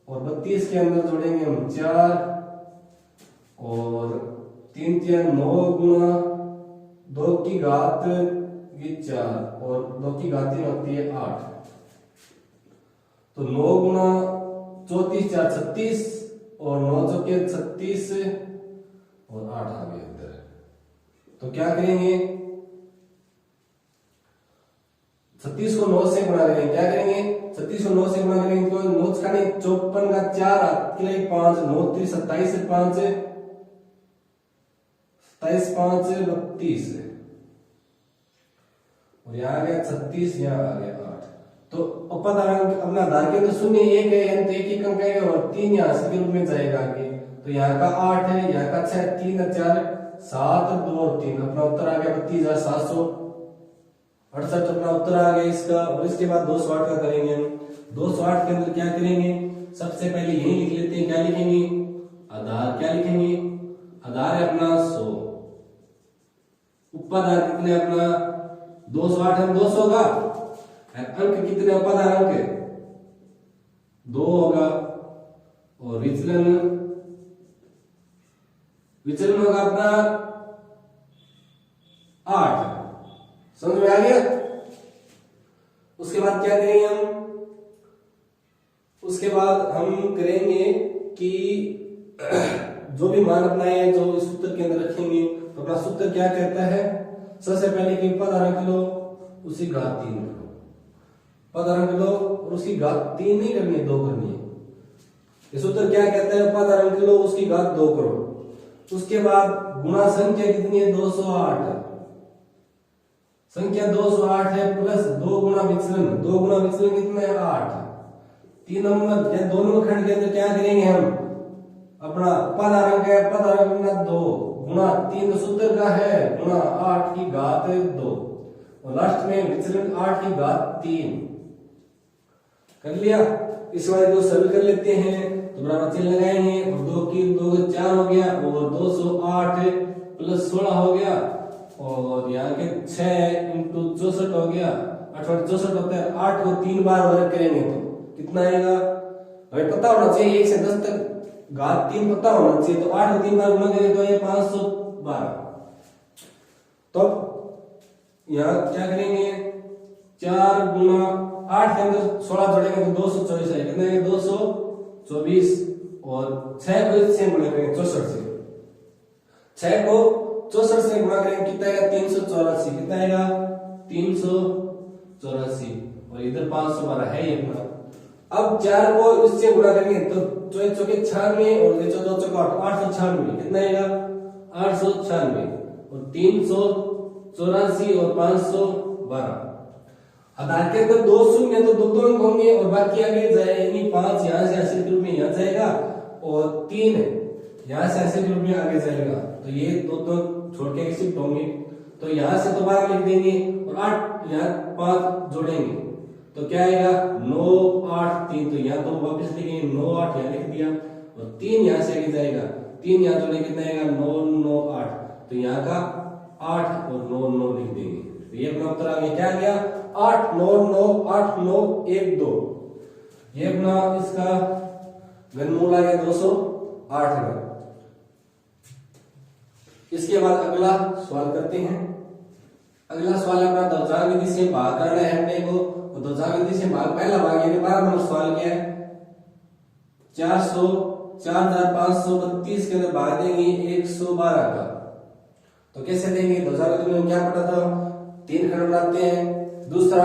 और 32 के अंदर जोड़ेंगे हम 4 और 3 3 9 गुणा 2 की घात 4 और 2 की घात 3 होती है 8, तो 9 गुणा 34 4 36 और 9 चौके 36 और 8 आ गया इधर। तो क्या करेंगे 36 को 9 से गुणा करेंगे, क्या करेंगे 36 को 9 से गुणा करेंगे तो 9 का 54 का 4 अकेले 5 9 3 27 से 5 27 5 32 और यहाँ आ गया 36, यहाँ आ गया 8। तो उपादान अपना आधार के अंदर 0 1 है यानी तो एक ही अंक आएगा और 3 यहाँ से के रूप में जाएगा आगे, तो यहाँ का 8 है, यहाँ का 6 3 4 7 2 और 3, अपना उत्तर आ गया 32,768 अपना उत्तर आ गया इसका। और इसके बाद 208 का करेंगे हम। 208 के अंदर क्या करेंगे, सबसे पहले यही लिख लेते हैं, क्या लिखेंगे आधार, क्या लिखेंगे आधार है अपना 100, उपादान कितने अपना 208 है 200 का, अंक कितने उपादान अंक 2 होगा और विचलन होगा अपना 8, समझ में आ गया। उसके बाद क्या करेंगे हम, उसके बाद हम करेंगे कि जो भी मान अपना है जो इस सूत्र के अंदर रखेंगे, तो अपना सूत्र क्या कहता है, सबसे पहले कि उपादान रख लो उसी घात 3 करो, उपादान रख लो और उसकी घात 3 नहीं करनी है 2 करनी है। ये सूत्र क्या कहता है, उपादान रख लो उसकी घात 2 करो। उसके बाद गुणा संख्या कितनी है 208, संख्या 208 है प्लस 2 गुणा विचलन, 2 गुणा विचलन कितना है 8, 3 नंबर या 2 नंबर खंड के अंदर क्या करेंगे हम, अपना उपादान है उपादान अपना 2 गुणा 3 सूत्र का है गुणा 8 की घात 2 और लास्ट में विचलन 8 की घात 3 कर लिया। इस वाले को सरल कर लेते हैं तो बराबर चिन्ह लगाएंगे और 2 की 2 4 हो गया और 208 प्लस 16 हो गया और यहाँ के 6 इंटू 64 हो गया, 8 64 होता है, 8 को 3 बार वर्ग करेंगे तो कितना आएगा, हमें पता होना चाहिए 1 से 10 तक घात 3 पता होना चाहिए, तो 8 को 3 बार गुणा करेंगे तो ये 512। तो यहाँ क्या करेंगे 4 गुणा 8 के अंदर 16 जोड़ेंगे तो 224 आएगा, कितना है 224 और 6 को इससे गुणा करेंगे 64 से, 6 को 64 से गुणा करेंगे कितना आएगा 384, कितना आएगा 384 और इधर 512 है ये अपना। अब 4 को इससे गुणा करेंगे तो 4 चौके 96 और 2 चौके 896, कितना आएगा 896 और 384 और 512। आधार के अंदर 2 शून्य तो 2 अंक होंगे और बाकी आगे जाए यानी 5 यहाँ से ऐसे ग्रुप में यहाँ जाएगा और 3 यहाँ से ऐसे ग्रुप में आगे जाएगा, तो ये 2 छोड़ के शिफ्ट होंगे, तो यहाँ से दोबारा लिख देंगे और 8 यहाँ 5 जोड़ेंगे तो क्या आएगा 9 8 3, तो यहाँ 2 वापस लिखेंगे 9 8 यहाँ लिख दिया और 3 यहाँ से आगे जाएगा, 3 यहाँ जोड़ेंगे कितना आएगा 9 9 8, तो यहाँ का 8 और 9 9 लिख देंगे, तो ये अपना उत्तर आ गया, क्या गया 8 9 9 8 9 1 2, ये अपना इसका घनमूल आ गया 208 का। इसके बाद अगला सवाल करते हैं। अगला सवाल अपना दर्जा विधि से भाग करना है हमने को, तो दर्जा विधि से भाग पहला भाग यानी 12 नंबर सवाल क्या है 400 4532 के अंदर भाग देंगे 112 का, तो कैसे देंगे, दर्जा विधि में क्या पढ़ा था 3 खंड बनाते हैं। दूसरा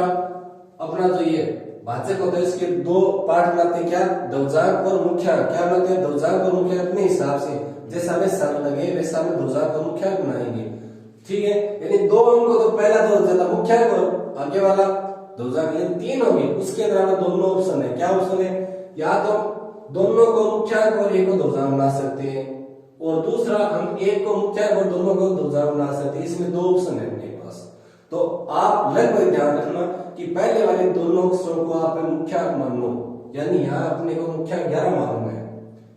अपना जो ये भाजक होता है, इसके दो पार्ट बनाते हैं, क्या ध्वजांक और मुख्यांक। क्या बनाते हैं? ध्वजांक और मुख्यांक अपने हिसाब से, जैसा हमें सन लगे वैसा हमें ध्वजांक और मुख्यांक बनाएंगे। ठीक है, यानी दो अंक तो पहला तो ज्यादा मुख्यांक और आगे वाला ध्वजांक, यानी तीन हो गए। उसके अंदर हमें दोनों ऑप्शन है। क्या ऑप्शन है? या तो दोनों को मुख्यांक और एक को ध्वजांक बना सकते हैं, और दूसरा हम एक को मुख्यांक और दोनों को ध्वजांक बना सकते हैं। इसमें दो ऑप्शन है अपने पास। तो आप लगभग ध्यान रखना कि पहले वाले दोनों अक्षरों को आप मुख्यांक मान लो, यानी यहाँ अपने को मुख्यांक 11 मालूम है।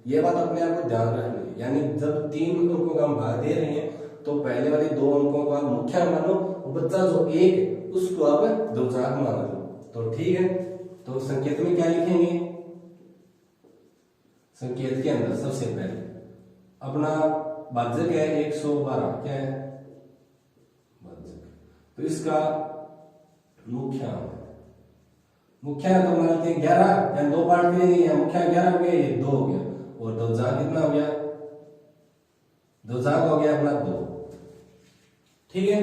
ये बात अपने आप को ध्यान रखनी है। यानी जब तीन अंकों का हम भाग दे रहे हैं तो पहले वाले दो अंकों को आप मुख्यांक मानो, और बच्चा जो एक है उसको आप ध्वजांक मान लो। तो ठीक है, तो संकेत में क्या लिखेंगे? संकेत के अंदर सबसे पहले अपना भाजक है 112, क्या है? भाजक। तो इसका मुख्यांक, मुख्यांक तो मानते हैं 11, या दो पार्ट करेंगे, या मुख्यांक 11 हो गया, ये 2 हो गया, और ध्वजांक कितना हो गया? ध्वजांक हो गया अपना 2। ठीक है,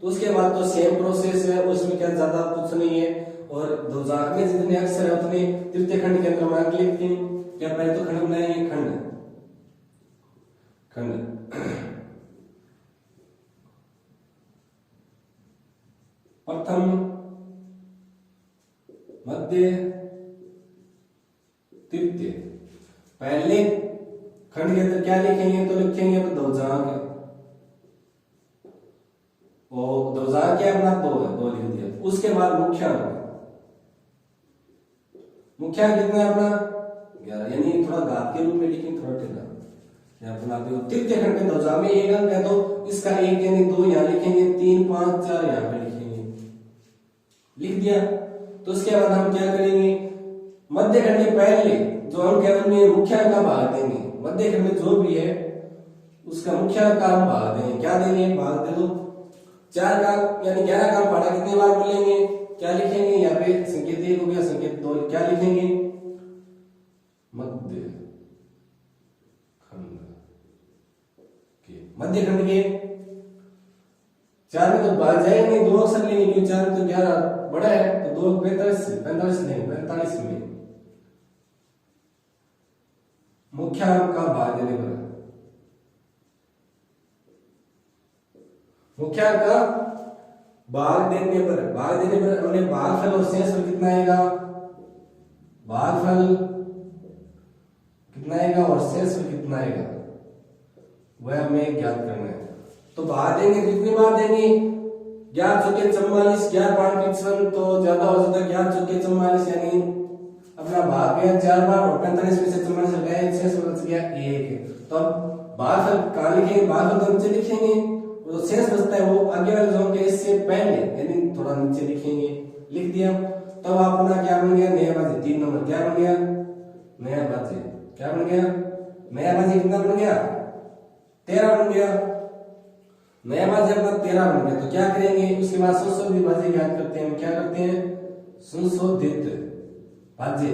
तो उसके बाद तो सेम प्रोसेस है, उसमें क्या ज्यादा कुछ नहीं है। और ध्वजांक में जितने अक्षर है उतने तृतीय खंड के अंदर हम अंक लिखते हैं। क्या पहले तो खंड बनाएंगे, खंड खंड प्रथम, मध्य, तृतीय। पहले खंड के अंदर क्या लिखेंगे? तो लिखेंगे ध्वजांक, और ध्वजांक क्या अपना 2 है, 2 लिख दिया। उसके बाद मुख्यांक, मुख्यांक कितना है अपना 11, यानी थोड़ा घात के रूप में लिखेंगे, थोड़ा टेढ़ा यहाँ बनाते हो। तृतीय खंड के ध्वजांक में एक अंक है तो इसका एक यानी 2 यहाँ लिखेंगे, 3 5 4 यहाँ पे लिखेंगे, लिख दिया। तो उसके बाद हम क्या करेंगे? मध्य खंड के पहले जो अंक है उनमें मुख्यांक का भाग देंगे। मध्य खंड में जो भी है उसका मुख्यांक का हम भाग देंगे। क्या देंगे? भाग दे दो 4 का, यानी 11 का पढ़ा कितने बार बोलेंगे? क्या लिखेंगे? यहाँ पे संकेत 1 हो गया, संकेत 2, क्या लिखेंगे? मध्य खंड के, मध्य खंड के 4 में तो भाग जाएंगे नहीं, 2 अक्षर लेंगे, क्योंकि 4 में तो 11 बड़ा है, तो 2 45 लेंगे, 45 में मुख्यांक का भाग देने पर, मुख्यांक का भाग देने पर हमने भागफल और शेषफल कितना आएगा? भागफल कितना आएगा और शेषफल कितना आएगा वह हमें ज्ञात करना है। तो भाग देंगे, कितनी बार देंगे? 11 चौके 44, 11 5 55, तो ज्यादा हो जाता है 11 चौके 44, यानी अपना भाग गया 4 बार, और 45 में से 44 गए, शेषफल बच गया 1। तो अब भागफल कहाँ लिखेंगे? भागफल तो नीचे लिखेंगे, तो शेष बचता है वो आगे वाले जो के इससे पहले, यानी थोड़ा नीचे लिखेंगे, लिख दिया। तब अपना क्या बन गया? नया भाज्य 3 नंबर क्या बन गया? नया भाज्य क्या बन गया? नया भाज्य कितना बन गया? 13 बन गया। नया भाज्य अपना 13 बन गया। तो क्या करेंगे? उसके बाद संशोधित भाज्य ज्ञात करते हैं। क्या करते हैं? संशोधित भाज्य,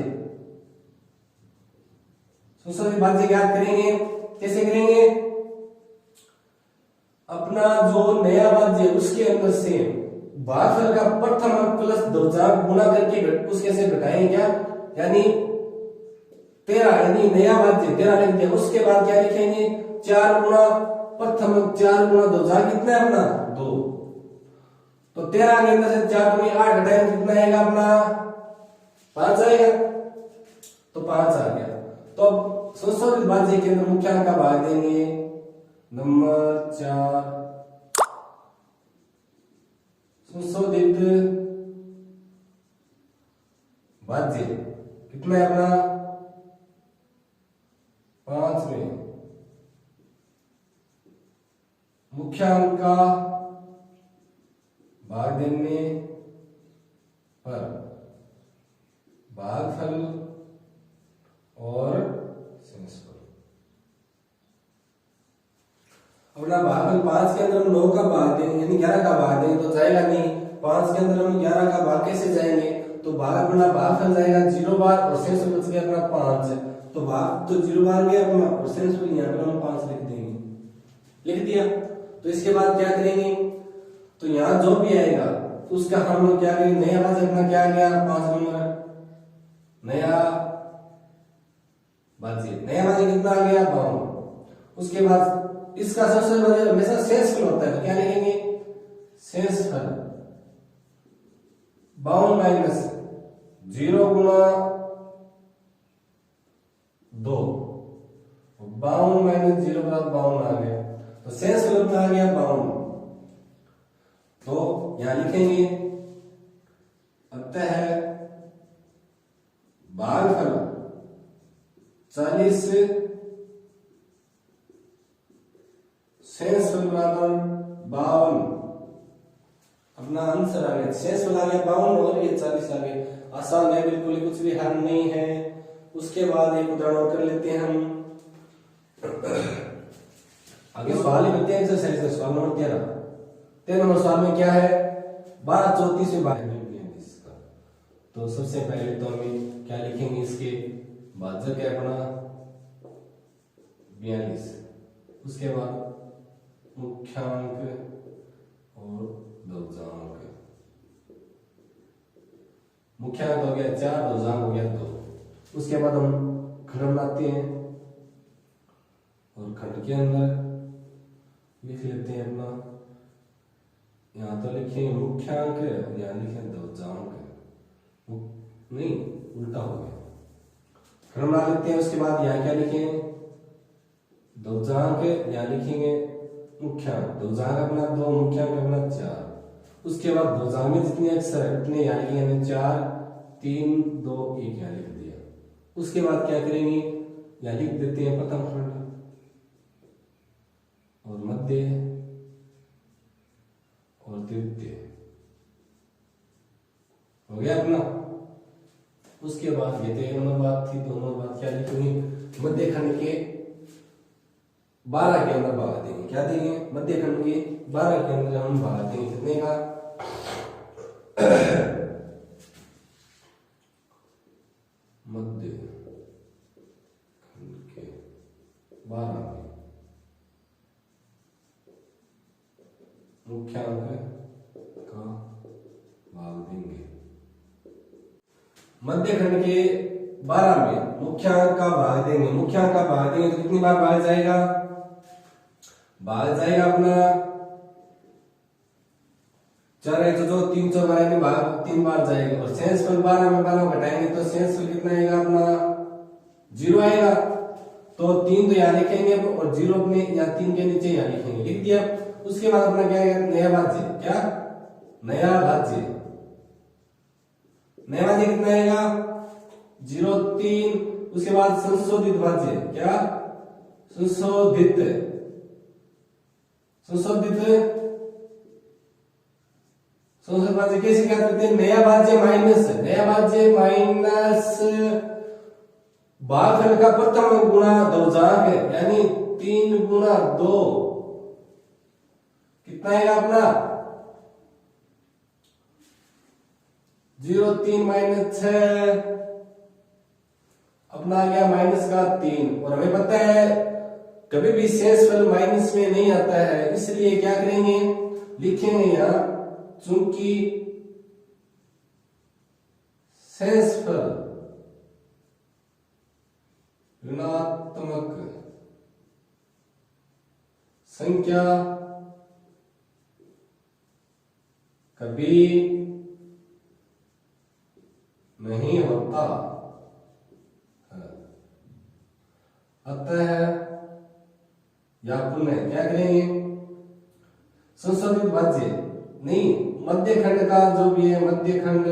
संशोधित भाज्य ज्ञात करेंगे। कैसे करेंगे? अपना जो नया भाज्य उसके अंदर से भागफल का प्रथम अंक प्लस ध्वजांक गुना करके उसके से घटाएंगे। क्या? यानी 13, यानी नया भाज्य 13 लिख दिया। उसके बाद क्या लिखेंगे? 4 गुना प्रथम अंक, 4 गुना ध्वजांक कितना है अपना? 2। तो 13 के अंदर से 4 गुनी 8 घटाएंगे, कितना आएगा अपना? 5 आएगा। तो 5 आ गया। तो अब संशोधित भाज्य के अंदर मुख्यांक का भाग देंगे। नंबर 4 संशोधित भाज्य कितना है अपना? 5 में मुख्यांक का भाग देने पर भागफल और शेषफल। अपना भागफल 5 के अंदर हम 9 का भाग देंगे, यानी 11 का भाग देंगे तो जाएगा नहीं। 5 के अंदर हम 11 का भाग कैसे जाएंगे? तो भाग अपना भागफल जाएगा 0 बार और शेषफल बच गया अपना 5। तो भाग तो 0 बार गया अपना, और शेषफल यहाँ पर हम 5 लिख देंगे, लिख दिया। तो इसके बाद क्या करेंगे? तो यहाँ जो भी आएगा उसका हम लोग क्या करेंगे? नया भाज्य अपना क्या आ गया? 5 नंबर। नया भाज्य कितना आ गया 52। उसके बाद इसका सबसे बड़ा हमेशा शेषफल होता है, तो क्या लिखेंगे शेषफल 52 माइनस 0 गुना 2, 52 माइनस 0 बराबर 52 आ गया, तो शेषफल कितना आ गया 52। तो यहां लिखेंगे अतः भागफल 40 शेषफल बराबर 52। अपना आंसर आ गया, शेषफल आ गया 52 और ये 40 आ गया। आसान है बिल्कुल, कुछ भी हार्ड नहीं है। उसके बाद एक उदाहरण और कर लेते हैं हम। आगे सवाल ही करते हैं एक्सरसाइज का, सवाल नंबर 13 नंबर सवाल में क्या है 12 34 में 42 इसका। तो सबसे पहले तो हम क्या लिखेंगे, इसके भाजक है अपना 42, उसके बाद मुख्यांक और दशमलव। मुख्यांक हो गया 4, दशमलव हो गया 2। उसके बाद हम खंड बनाते हैं और खंड के अंदर लिख लेते हैं अपना, यहाँ तो लिखेंगे मुख्यांक और यहाँ लिखें दशमलव, नहीं उल्टा हो गया। खंड बना लेते हैं। उसके बाद यहाँ क्या लिखें दशमलव, यहाँ लिखेंगे मुख्यांक, दशमलव अपना 2, मुख्यांक अपना 4। उसके बाद दशमलव में जितने अक्षर है उतने यहाँ लिखेंगे 4 3 2 1 यहाँ लिख दिया। उसके बाद क्या करेंगे, यहाँ लिख देते हैं प्रथम खंड और मध्य और तृतीय, हो गया अपना। उसके बाद ये तो एक नंबर बात थी। 2 नंबर बात क्या लिखेंगे, मध्य खंड के 12 के अंदर भाग देंगे। क्या देंगे, मध्य खंड के 12 के अंदर हम भाग देंगे कितने का मध्य खंड के 12 में मुख्यांक का भाग देंगे। मध्य खंड के 12 में मुख्यांक का भाग देंगे। मुख्यांक का भाग देंगे तो कितनी बार भाग जाएगा, भाग जाएगा अपना 4 है तो जो 3 4 बार भाग 3 बार जाएगा। और शेषफल 12 में 12 घटाएंगे तो शेषफल कितना आएगा अपना 0 आएगा। तो 3 तो यहाँ लिखेंगे और 0 अपने यहाँ 3 के नीचे यहाँ लिखेंगे, लिख दिया। उसके बाद अपना क्या आएगा नया भाज्य, क्या नया भाज्य, नया भाज्य कितना आएगा 0 3। उसके बाद संशोधित भाज्य, क्या संशोधित भाज्य कैसे क्या करते हैं, नया भाज्य माइनस भागफल का प्रथम गुणा दशमलव है, यानी 3 गुणा 2 कितना आएगा अपना 0 3 माइनस 6 अपना आ गया माइनस का 3। और हमें पता है कभी भी शेषफल माइनस में नहीं आता है, इसलिए क्या करेंगे लिखेंगे यहां चूंकि शेषफल ऋणात्मक संख्या कभी नहीं होता, अतः या पुनः क्या करेंगे संशोधित भाज्य नहीं, मध्य खंड का जो भी है मध्य खंड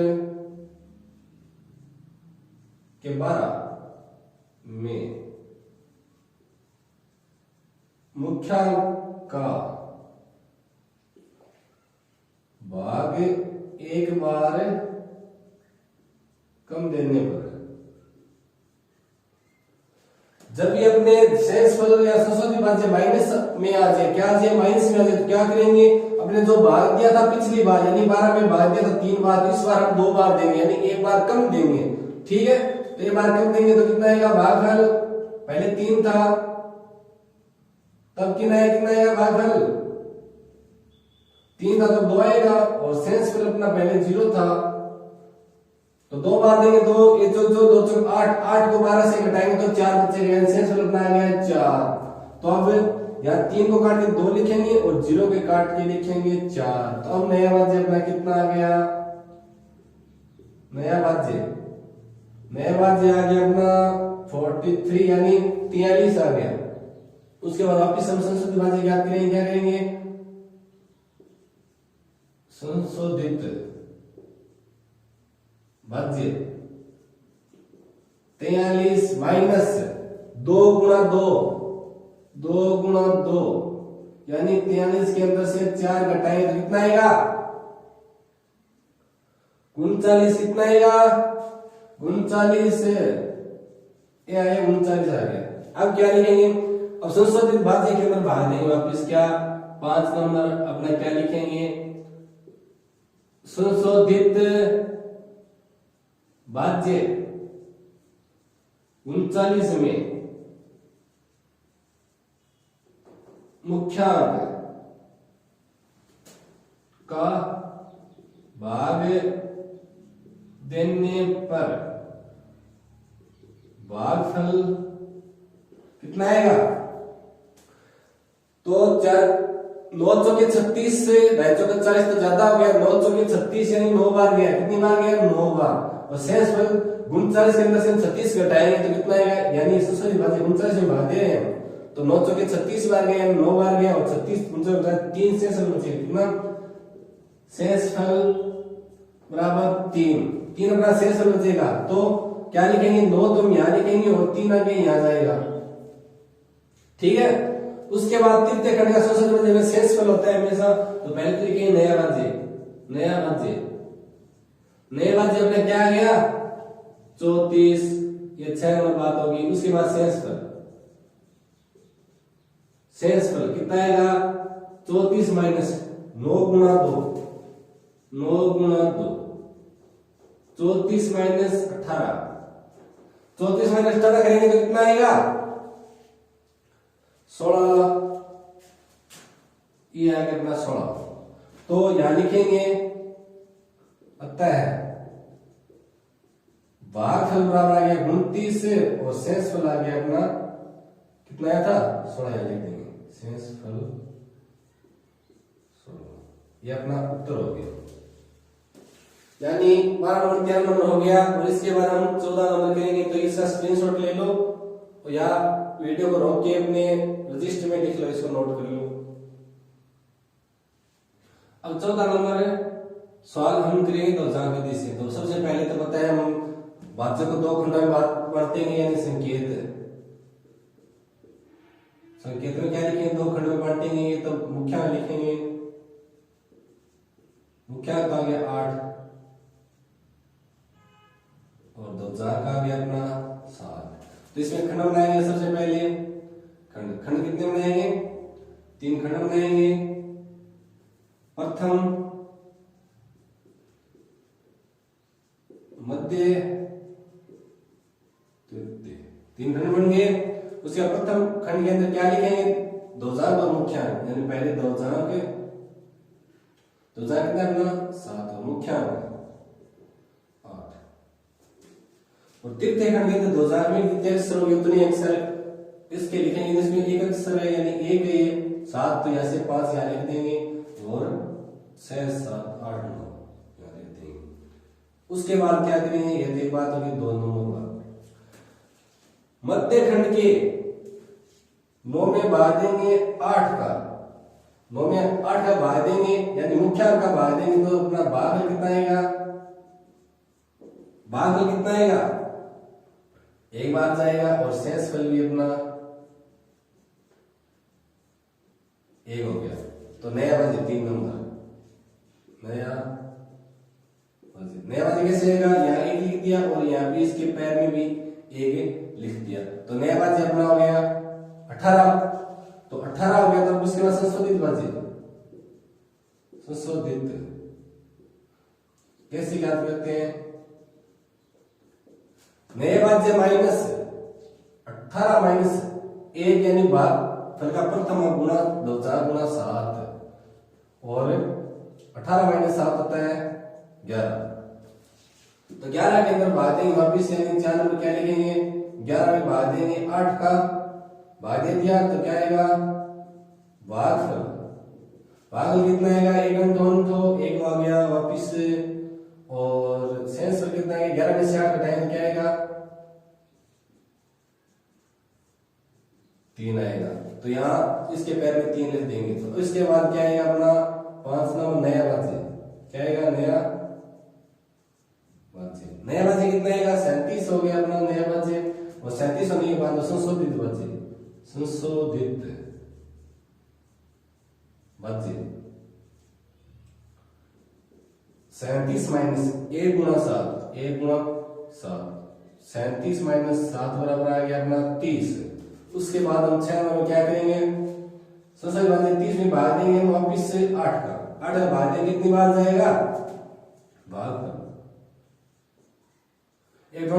के 12 में मुख्यांक का भाग एक बार कम देने पर, जब ये अपने शेषफल या संशोधित भाज्य माइनस में आ जाए, क्या आ जाए माइनस में आ जाए, तो क्या करेंगे अपने जो भाग दिया था पिछली बार यानी 12 में भाग दिया था 3 बार, इस बार हम 2 बार देंगे यानी 1 बार कम देंगे। ठीक है, तो 1 बार कम देंगे तो कितना आएगा भागफल, पहले 3 था तब कितना आएगा भागफल 3 था तो 2 आएगा। और शेषफल अपना पहले 0 था तो 2 बार देंगे, 2 ये जो जो 2 चौक 8, 8 को 12 से घटाएंगे तो 4 बचेगा, शेषफल अपना आ गया 4। तो अब यहाँ 3 को काट के 2 लिखेंगे और 0 के काट के लिखेंगे 4। तो अब नया भाज्य अपना कितना आ गया, नया भाज्य आ गया अपना 43 यानी 43 आ गया। उसके बाद वापिस हम संशोधित भाज्य ज्ञात करेंगे, क्या करेंगे, संशोधित भाज्य 43 माइनस 2 गुणा 2 यानी 43 के अंदर से 4 घटाएंगे तो कितना आएगा, 39। कितना आएगा, 39 ये आया 39 आ गया। अब क्या लिखेंगे, अब संशोधित भाज्य के अंदर भाग देंगे वापिस, क्या 5 नंबर अपना क्या लिखेंगे, संशोधित भाज्य 39 में मुख्यांक का भाग देने पर भागफल कितना आएगा, तो 9 चौके 36 से 2 चौके 40 तो ज्यादा हो गया, 9 चौके 36 यानी 9 बार गया, कितनी बार गया, 9 बार। और शेषफल 39 के अंदर से 36 घटाएंगे तो कितना आएगा, यानी संशोधित भाज्य 39 में भाग दे रहे हैं तो 9 चौके 36 बार गया, 9 बार गया और 36 3 शेषफल बचेगा, कितना, शेषफल बराबर 3 अपना शेषफल बचेगा। तो क्या लिखेंगे, 9 तो यहाँ लिखेंगे और 3 आगे यहाँ जाएगा, ठीक है। उसके बाद तृतीय खंड का संशोधित भाज्य में शेषफल होता है हमेशा, तो पहले तो लिखेंगे नया भाज्य अपने क्या आ गया 34, ये 6 नंबर बात होगी। उसके बाद शेषफल कितना आएगा, 34 माइनस 9 गुणा 2 34 माइनस 18, 34 माइनस 18 करेंगे तो कितना आएगा, 16, ये आ गया अपना 16। तो यहां लिखेंगे अतः भागफल बराबर आ गया 29 और शेषफल आ गया अपना कितना आया था, 16 लिख देंगे, शेषफल 16, ये अपना उत्तर हो गया। यानी 12 नंबर 13 नंबर हो गया। और इसके बाद हम 14 नंबर करेंगे, तो इसका स्क्रीनशॉट ले लो और या वीडियो को रोक के अपने रजिस्टर में लिख लो, इसको नोट कर लो। अब 14 नंबर सवाल हम करेंगे दो विधि से। तो सबसे पहले तो पता है हम भाज्य को 2 खंडों में बांटेंगे, यानी संकेत में क्या लिखेंगे, 2 खंड में बांटेंगे। तो मुख्यांक लिखेंगे, मुख्यांक आ गया 8 और दशक आ गया अपना 7। तो इसमें खंड बनाएंगे। सबसे पहले खंड कितने बनाएंगे, 3 खंड बनाएंगे। प्रथम, मध्य, तृतीय, 3 खंड बन गए। उसके प्रथम खंड के अंदर क्या लिखेंगे, दशक और मुख्यांक, यानी पहले दशक कितना अपना 7 और मुख्यांक 8। और तृतीय खंड के अंदर दशक में कितने अक्षर होंगे, उतने अक्षर इसके लिखेंगे। इसमें एक अक्षर है यानी एक है 7, तो यहाँ से 5 यहाँ लिख देंगे और 6 7 8 9 यहाँ लिख देंगे। उसके बाद क्या करेंगे, ये एक बात होगी 2 नंबर बात, मध्य खंड के 9 में भाग देंगे 8 का, 9 में 8 का भाग देंगे यानी मुख्यांक का भाग देंगे। तो अपना भागफल कितना आएगा, भागफल कितना आएगा, 1 बार जाएगा। और शेषफल भी अपना 1 हो गया। तो नया भाज्य 3 नंबर, नया भाज्य कैसे आएगा, यहाँ 1 लिख दिया और यहाँ भी इसके पैर में भी 1 लिख दिया। तो नया भाज्य अपना हो गया 18। तो 18 हो गया। तो उसके बाद संशोधित भाज्य, संशोधित कैसे ज्ञात करते हैं, नए भाज्य माइनस 18 माइनस 1 यानी भागफल का प्रथम गुणा 2 गुणा 7 और 18 माइनस 7 होता है 11। तो 11 के अंदर भाग देंगे वापिस, यानी 4 नंबर क्या लिखेंगे, 11 में भाग देंगे 8 का, भाग दे दिया तो क्या आएगा भागफल। भागफल कितना आएगा, 1 तो 1 आ गया वापिस, और शेषफल कितना है, 11 में से 8 घटाएंगे क्या आएगा 3 आएगा। तो यहाँ इसके पैर में 3 लिख देंगे। तो इसके बाद क्या आएगा अपना 5 नंबर नया भाज्य, क्या आएगा नया भाज्य। नया भाज्य कितना आएगा 37 हो गया अपना नया भाज्य, और 37 होने के बाद संशोधित भाज्य, संशोधित भाज्य 37 माइनस 1 गुणा 7, 1 गुणा 7, 37 माइनस 7 बराबर आ गया अपना 30। उसके बाद हम 6 नंबर में क्या करेंगे, संशोधित भाज्य 30 में भाग देंगे वापिस से 8 का, 8 का भाग देंगे कितनी बार जाएगा भाग, 1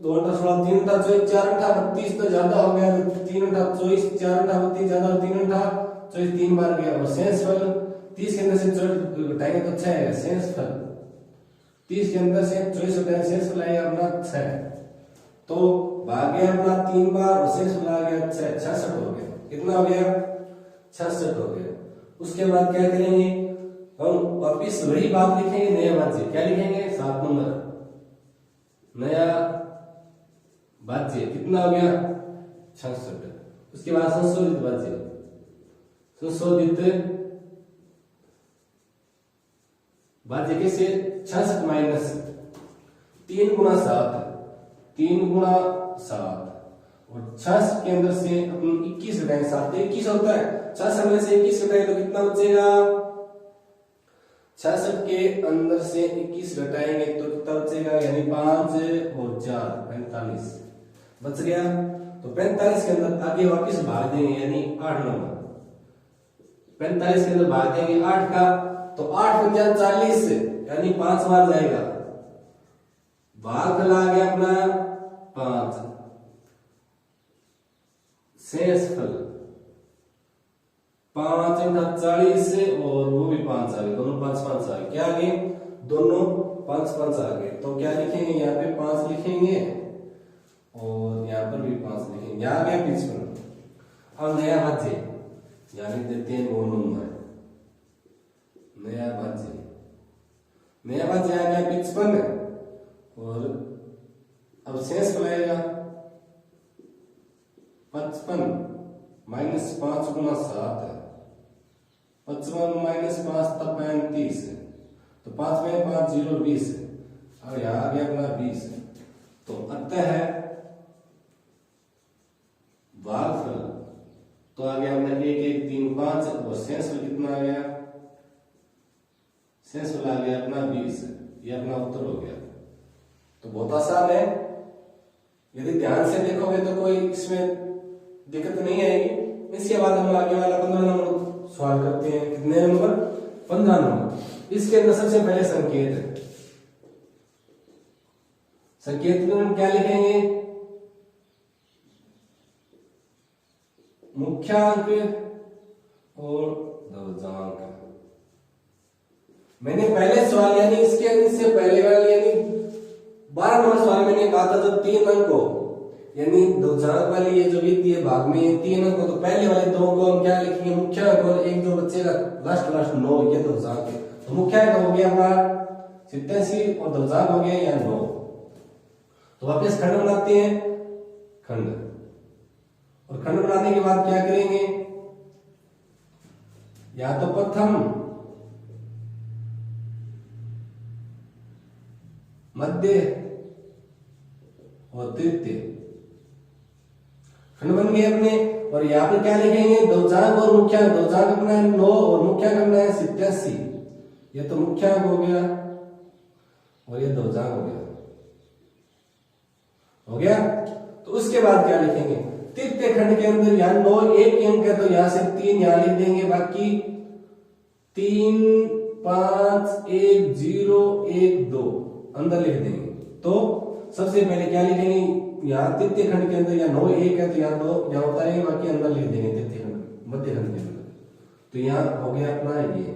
2 16 3 24 4 32 तो ज्यादा हो गया, 3 24 4 32 ज्यादा, 3 24 3 बार गया। और शेषफल 30 के अंदर से 24 घटाएंगे तो 6 है शेषफल, 30 के अंदर से 24 घटाएंगे शेषफल आएगा अपना 6। तो भाग गया अपना 3 बार और शेषफल आ गया 6, 66 हो गया। कितना हो गया 66 हो गया। उसके बाद क्या करेंगे हम वापिस वही बात लिखेंगे, नया भाज्य क्या लिखेंगे 7 नंबर नया भाज्य कितना हो गया 66। उसके बाद संशोधित भाज्य, संशोधित भाज्य कैसे 66 माइनस 3 गुणा 7, 3 गुणा 7, और 66 के अंदर से अपन 21 घटाएंगे, 7 तो 21 होता है, 66 में से 21 घटाएंगे तो कितना बचेगा, 66 के अंदर से 21 घटाएंगे तो कितना बचेगा, यानी 5 और 4 45 बच गया। तो 45 के अंदर आगे वापिस भाग देंगे, यानी 8 नंबर 45 के अंदर भाग देंगे 8 का, तो 8 × 40 यानी 5 बार जाएगा, भागफल आ गया अपना 5, शेषफल 5 × 40 और वो भी 5 आ गए, दोनों 5 5 आ गए, क्या आ गए दोनों 5 5 आ गए। तो क्या लिखेंगे यहाँ पे 5 लिखेंगे और यहाँ पर भी 5 लिखेंगे, यहाँ आ गया 55। अब नया भाज्य यानी देते हैं 9 नंबर नया भाज्य, नया भाज्य आ गया 55, और अब शेष बनाएगा 55 माइनस 5 गुणा 7 है, 55 माइनस 5 तब 35, तो 5 में 5 0 20, और यहाँ आ गया अपना 20। तो अतः है भागफल तो आ गया अपना 1 1 3 5, और शेषफल कितना आ गया, शेषफल आ गया अपना 20। ये अपना उत्तर हो गया। तो बहुत आसान है, यदि ध्यान से देखोगे तो कोई इसमें दिक्कत नहीं आएगी। इसके बाद हम आगे वाला 15 नंबर सवाल करते हैं। कितने नंबर 15 नंबर। इसके अंदर सबसे पहले संकेत है, संकेत में हम क्या लिखेंगे, मुख्यांक और ध्रुवजांक। मैंने पहले सवाल यानी इससे पहले वाले यानी 12 नंबर सवाल मैंने कहा था जब 3 अंक को यानी ध्रुवजांक वाली ये जो विधि है भाग में 3 अंक को, तो पहले वाले 2 को हम क्या लिखेंगे मुख्यांक, और एक जो बचेगा लास्ट 9 ये ध्रुवजांक है। तो मुख्यांक हो गया हमारा 87 और ध्रुवजांक हो गया या 9। तो वापस खंड बनाते हैं, खंड, और खंड बनाने के बाद क्या करेंगे, या तो प्रथम मध्य और तृतीय खंड बन गए अपने। और यहाँ पर क्या लिखेंगे ध्रुवजांक और मुख्यांक। ध्रुवजांक अपना है 9 और मुख्यांक अपना है 87। ये तो मुख्यांक हो गया और ये ध्रुवजांक हो गया, हो गया। तो उसके बाद क्या लिखेंगे तृतीय खंड के अंदर यहाँ 9 एक अंक है तो यहां से 3 यहां लिख देंगे, बाकी 3 5 1 0 1 2 अंदर लिख देंगे। तो सबसे पहले क्या लिखेंगे यहाँ तृतीय खंड के अंदर यहाँ 9 1 है तो यहाँ 2 यहाँ होता है, बाकी अंदर लिख देंगे तृतीय खंड मध्य खंड के अंदर। तो यहाँ हो गया अपना ये।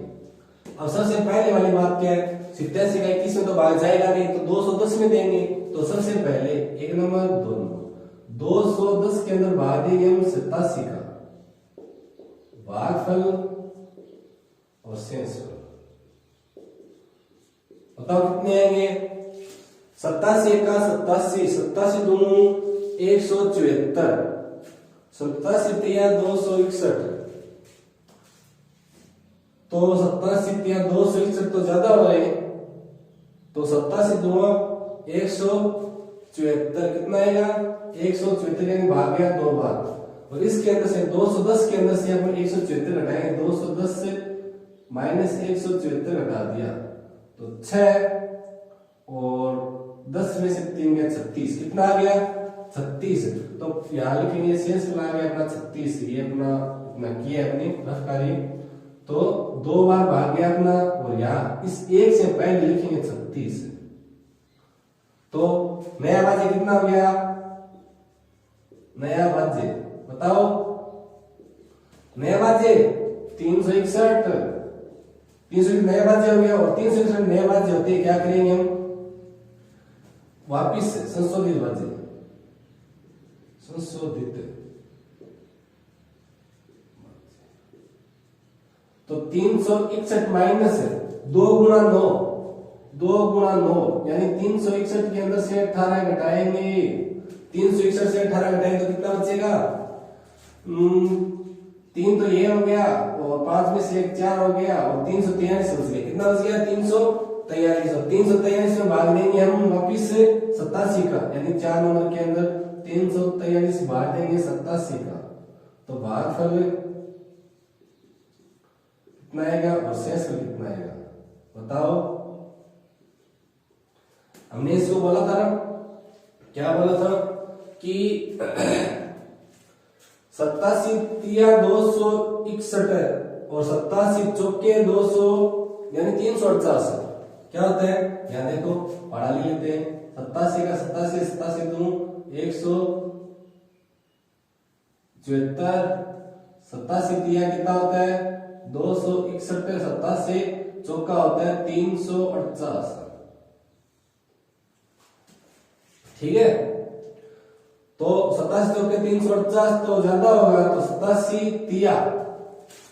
अब सबसे पहले वाली बात क्या है 87 का 21 में तो भाग जाएगा नहीं, तो 210 में देंगे। तो सबसे पहले 1 नंबर 2 नंबर 210 के अंदर भाग देंगे हम 87 का भागफल और शेषफल। बताओ कितने आएंगे? 87 का 87, 87 दूनी 174, 87 तिया 261, तो 87 तिया 261 तो ज्यादा हो रहे हैं, तो 87 दूना 174 कितना आएगा? 174 यानी भाग गया 2 बार। और इसके अंदर से 210 के अंदर से अपन 174 घटाएंगे, 210 से माइनस 174 घटा दिया तो 6 और 10 में से 3 गया 36, कितना आ गया? 36। तो यहाँ लिखेंगे शेष आ गया अपना 36, ये अपना इतना किया अपनी रफ कार्य, तो 2 बार भाग गया अपना, और यहाँ इस 1 से पहले लिखेंगे 36। तो नया भाज्य कितना हो गया? नया भाज्य बताओ, नया भाज्य 361, 361 नया भाज्य हो गया, और 361 नया भाज्य होते हैं, क्या करेंगे हम? वापिस संशोधित भाज्य, संशोधित, तो 361 माइनस 2 गुणा 9, 2 गुणा 9 यानी 361 के अंदर से 18 घटाएंगे, 361 से 18 घटाएंगे तो कितना बचेगा? 3 तो ये हो गया, और 5 में से 1 4 हो गया, और 343 बच गया, कितना बच गया? 343, और 343 में भाग देंगे हम वापिस 87 का, यानी 4 नंबर के अंदर 343 भाग देंगे 87 का, तो भागफल कितना आएगा और शेषफल कितना आएगा? बताओ। हमने इसको बोला था ना, क्या बोला था कि 87 तिया 261 और 87 चौके 200 यानी 348, क्या होता है? यहाँ देखो पढ़ा लेते हैं, 87 का 87, 87 दूं 174, 87 तिया कितना होता है? 261, 87 चौका होता है 348, ठीक है। तो 87 चौके 348 तो ज्यादा होगा, तो 87 तिया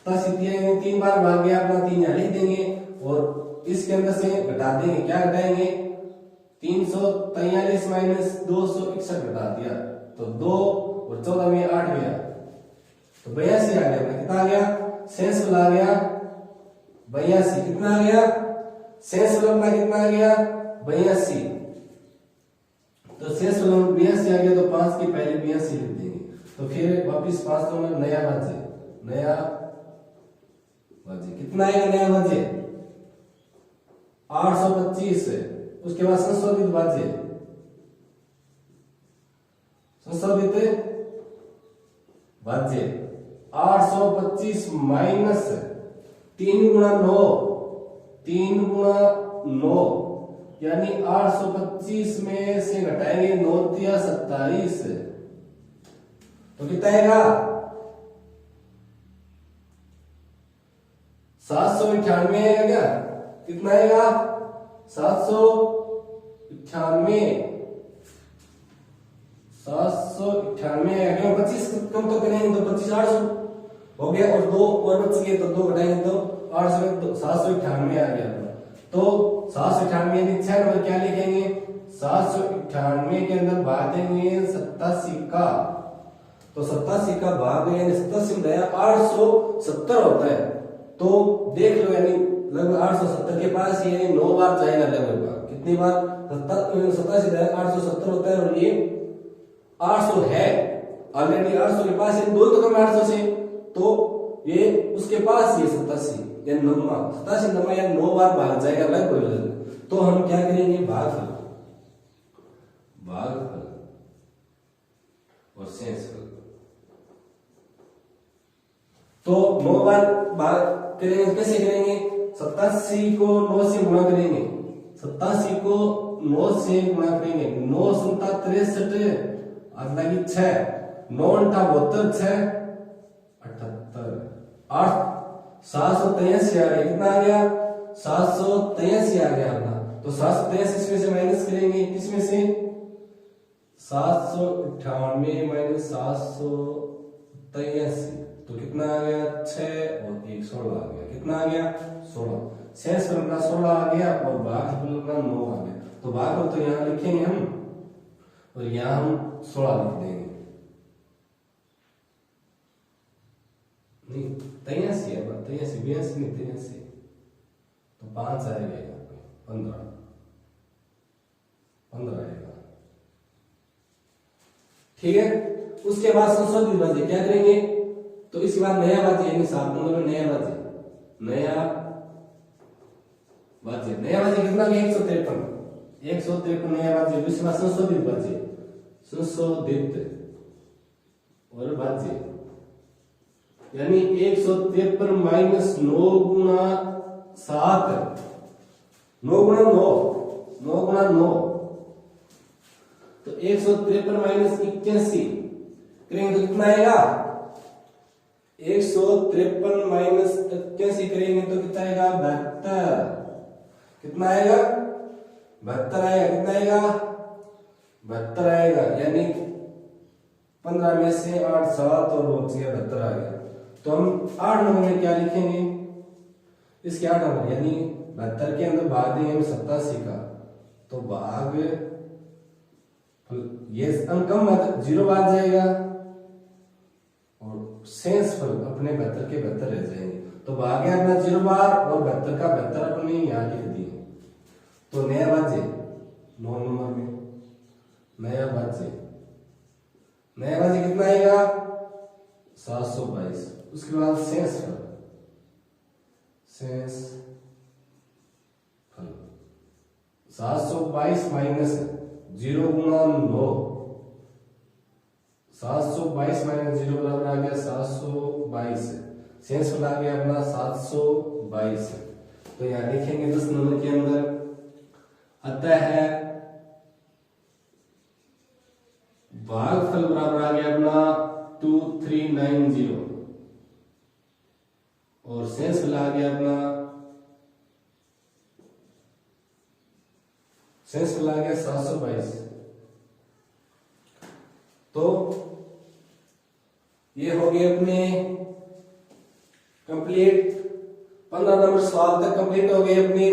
यानी 3 बार भाग गया अपना, 3 यहाँ लिख देंगे, और इसके अंदर से घटा देंगे, क्या घटाएंगे? 343 माइनस 261 घटा दिया, तो 2 और 14 में 8 गया, तो 82 आ गया। कितना आ गया? शेषफल आ गया 82, कितना आ गया? शेषफल अपना कितना आ गया? 82, तो शेषफल 82 आ गया, तो 5 की पहले 82 लिख देंगे, तो फिर वापिस 5 नंबर नया भाज्य, नया भाज्य कितना आएगा? नया भाज्य 825, उसके बाद संशोधित भाज्य, संशोधित भाज्य 825 माइनस 3 गुणा 9, 3 गुणा 9 यानी 825 में से घटाएंगे 9 तिया 27, तो कितना आएगा? 798 आएगा क्या? कितना आएगा? 798, 798 आएगा, 25 कम तो करेंगे तो 25 800 हो गया, और 2 और बच गए, तो 2 घटाएंगे तो 800, तो 798 आ गया। तो 798 यानी 6 नंबर क्या लिखेंगे? 798 के अंदर भाग देंगे 87 का, तो 87 का भाग यानी 87 में 870 होता है, तो देख लो यानी लगभग 870 के पास ही, यानी 9 बार जाएगा लगभग। कितनी बार? 87 870 होता है, और ये 800 है ऑलरेडी, 800 के पास है, 2 तो कम 800 से, तो ये उसके पास ही 87 यानी 87 या 9 बार भाग जाएगा लगभग। तो हम क्या करेंगे? भागफल और शेषफल, तो 9 बार भाग करेंगे, कैसे करेंगे? 87 को 9 से गुणा करेंगे, 87 को 9 से गुणा करेंगे, 9 7 63 आज लगी 6, 9 8 72 6 78 8 783 आ गया, कितना आ गया? 783 आ गया अपना। तो 783 इसमें से माइनस करेंगे, किसमें से 798 माइनस 783, तो कितना आ गया 6 और 1 16 आ गया। कितना आ गया 16। शेषफल अपना 16 आ गया और भागफल अपना 9 आ गया। तो भागफल तो यहाँ लिखेंगे हम और यहाँ हम 16 लिख देंगे। नहीं 83 है, 83 82 नहीं 83, तो 5 आएगा यहाँ पे 15 आएगा। ठीक है। उसके बाद संशोधित भाज्य क्या करेंगे, तो इसके बाद नया भाज्य यानी 7 नंबर में नया भाज्य कितना है 153 नया भाज्य। दूसरी बात संशोधित और भाज्य यानी 153 माइनस 9 गुणा 7, 9 गुणा 9, तो 153 माइनस 81 करेंगे तो कितना आएगा 153 माइनस 81 करेंगे तो कितना आएगा 72। कितना आएगा 72 आएगा। कितना आएगा 72 आएगा, यानी 15 में से 8 7 और बच गया 72 आ गया। तो हम 8 नंबर में क्या लिखेंगे, इसके 8 नंबर यानी 72 के अंदर भाग देंगे हम 87 का, तो भाग ये अंक कम 0 बाद जाएगा और शेष फल अपने 72 के 72 रह जाएंगे। तो भाग गया अपना 0 बार और 72 का 72 अपने यहाँ लिख दिए। तो नया भाज्य 9 नंबर में नया भाज्य कितना आएगा 722। उसके बाद शेष फल 722 माइनस 0 गुणा 9, 722 माइनस 0 बराबर आ गया 722। शेष फल आ गया अपना 722। तो यहाँ लिखेंगे 10 नंबर के अंदर, अतः है भागफल बराबर आ गया अपना 2390 और शेष फल आ गया अपना 722। तो ये हो गए अपने कंप्लीट 15 नंबर सवाल तक कंप्लीट हो गए अपने।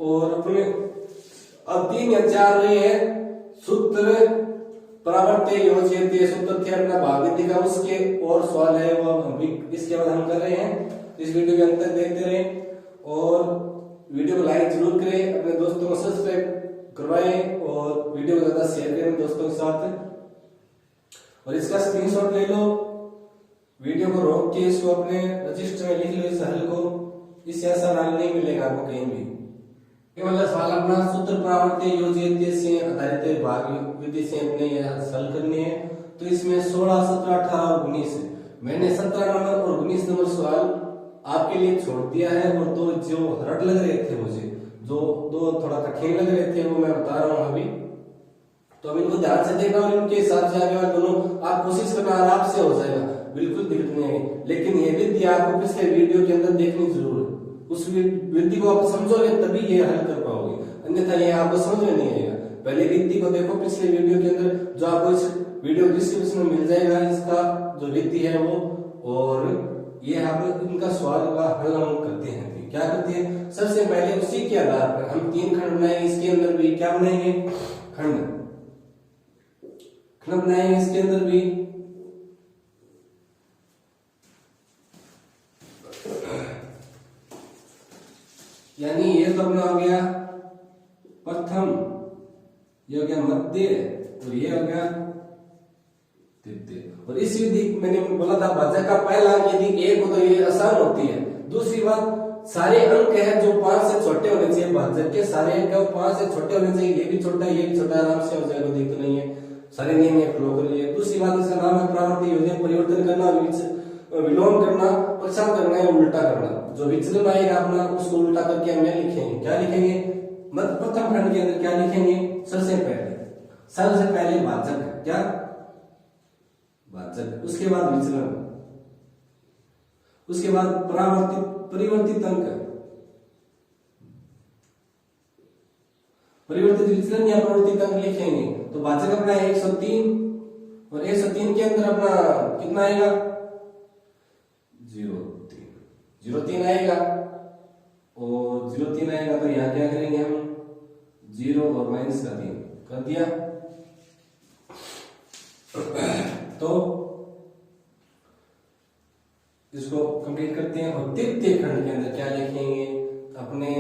और अपने अब 3 या 4 रहे हैं सूत्र परावर्त्य योज्यते सूत्र थे अपना भागविधि का, उसके और सवाल है वो अभी इसके बाद हम कर रहे हैं। इस वीडियो के अंत तक देखते रहें और वीडियो को लाइक जरूर करें, अपने दोस्तों को सब्सक्राइब करवाएं और वीडियो को ज्यादा शेयर करें दोस्तों के साथ। और इसका स्क्रीनशॉट ले लो, वीडियो को रोक के इसको अपने रजिस्टर में लिख लो इस हल को। इससे आसान हल नहीं मिलेगा आपको कहीं भी। केवल सवाल अपना सूत्र परावर्त्य योज्यते से आधारित भागविधि से अपने हल करने हैं। तो इसमें 16 17 18 और 19 है। मैंने 17 नंबर और 19 नंबर सवाल आपके लिए छोड़ दिया है। और तो जो हरट लग रहे थे मुझे, जो दो थोड़ा कठिन लग रहे थे, वो मैं बता रहा हूँ अभी। तो अब इनको ध्यान से देखना और इनके हिसाब से आगे वाले दोनों आप कोशिश करना, आराम से हो जाएगा, बिल्कुल दिक्कत नहीं आएगी। लेकिन ये विधि आपको पिछले वीडियो के अंदर देखनी जरूर है। उस विधि को आप समझोगे तभी ये हल कर पाओगे, अन्यथा ये आपको समझ में नहीं आएगा। पहले विधि को देखो पिछले वीडियो के अंदर, जो आपको इस वीडियो डिस्क्रिप्शन में मिल जाएगा इसका जो विधि है वो। और ये हम इनका सवाल का हल हम करते हैं। क्या करते हैं, सबसे पहले उसी के आधार पर हम 3 खंड बनाएंगे। इसके अंदर भी क्या बनाएंगे, खंड बनाएंगे इसके अंदर भी। यानी ये तो अपना हो गया प्रथम, ये हो गया मध्य और ये हो गया तृतीय। और इस विधि मैंने बोला था भाज्य का पहला अंक यदि 1 हो तो ये आसान होती है। दूसरी बात, सारे अंक है जो 5 से छोटे होने चाहिए, भाज्य के सारे अंक 5 से छोटे होने चाहिए। ये भी छोटा, ये भी छोटा, आराम से हो जाएगा, दिक्कत नहीं है। सारे नियम ये फॉलो करिए। दूसरी बात, इसका नाम है परावर्त्य योजना, परिवर्तन करना, विलोम करना, प्रसार करना या उल्टा करना। जो विचलन आएगा अपना उसको उल्टा करके हम लिखेंगे। क्या लिखेंगे, मध्य प्रथम खंड के अंदर क्या लिखेंगे, सबसे पहले भाजक, क्या भाजक, उसके बाद विचलन, उसके बाद परिवर्तित अंक, परिवर्तित विचलन या परिवर्तित अंक लिखेंगे तो भाजक अपना है 103 और 103 के अंदर अपना कितना आएगा 03 आएगा और 03 आएगा तो यहाँ क्या करेंगे हम 0 और माइनस का 3 कर दिया। तो इसको कंप्लीट करते हैं और तृतीय खंड के अंदर क्या लिखेंगे अपने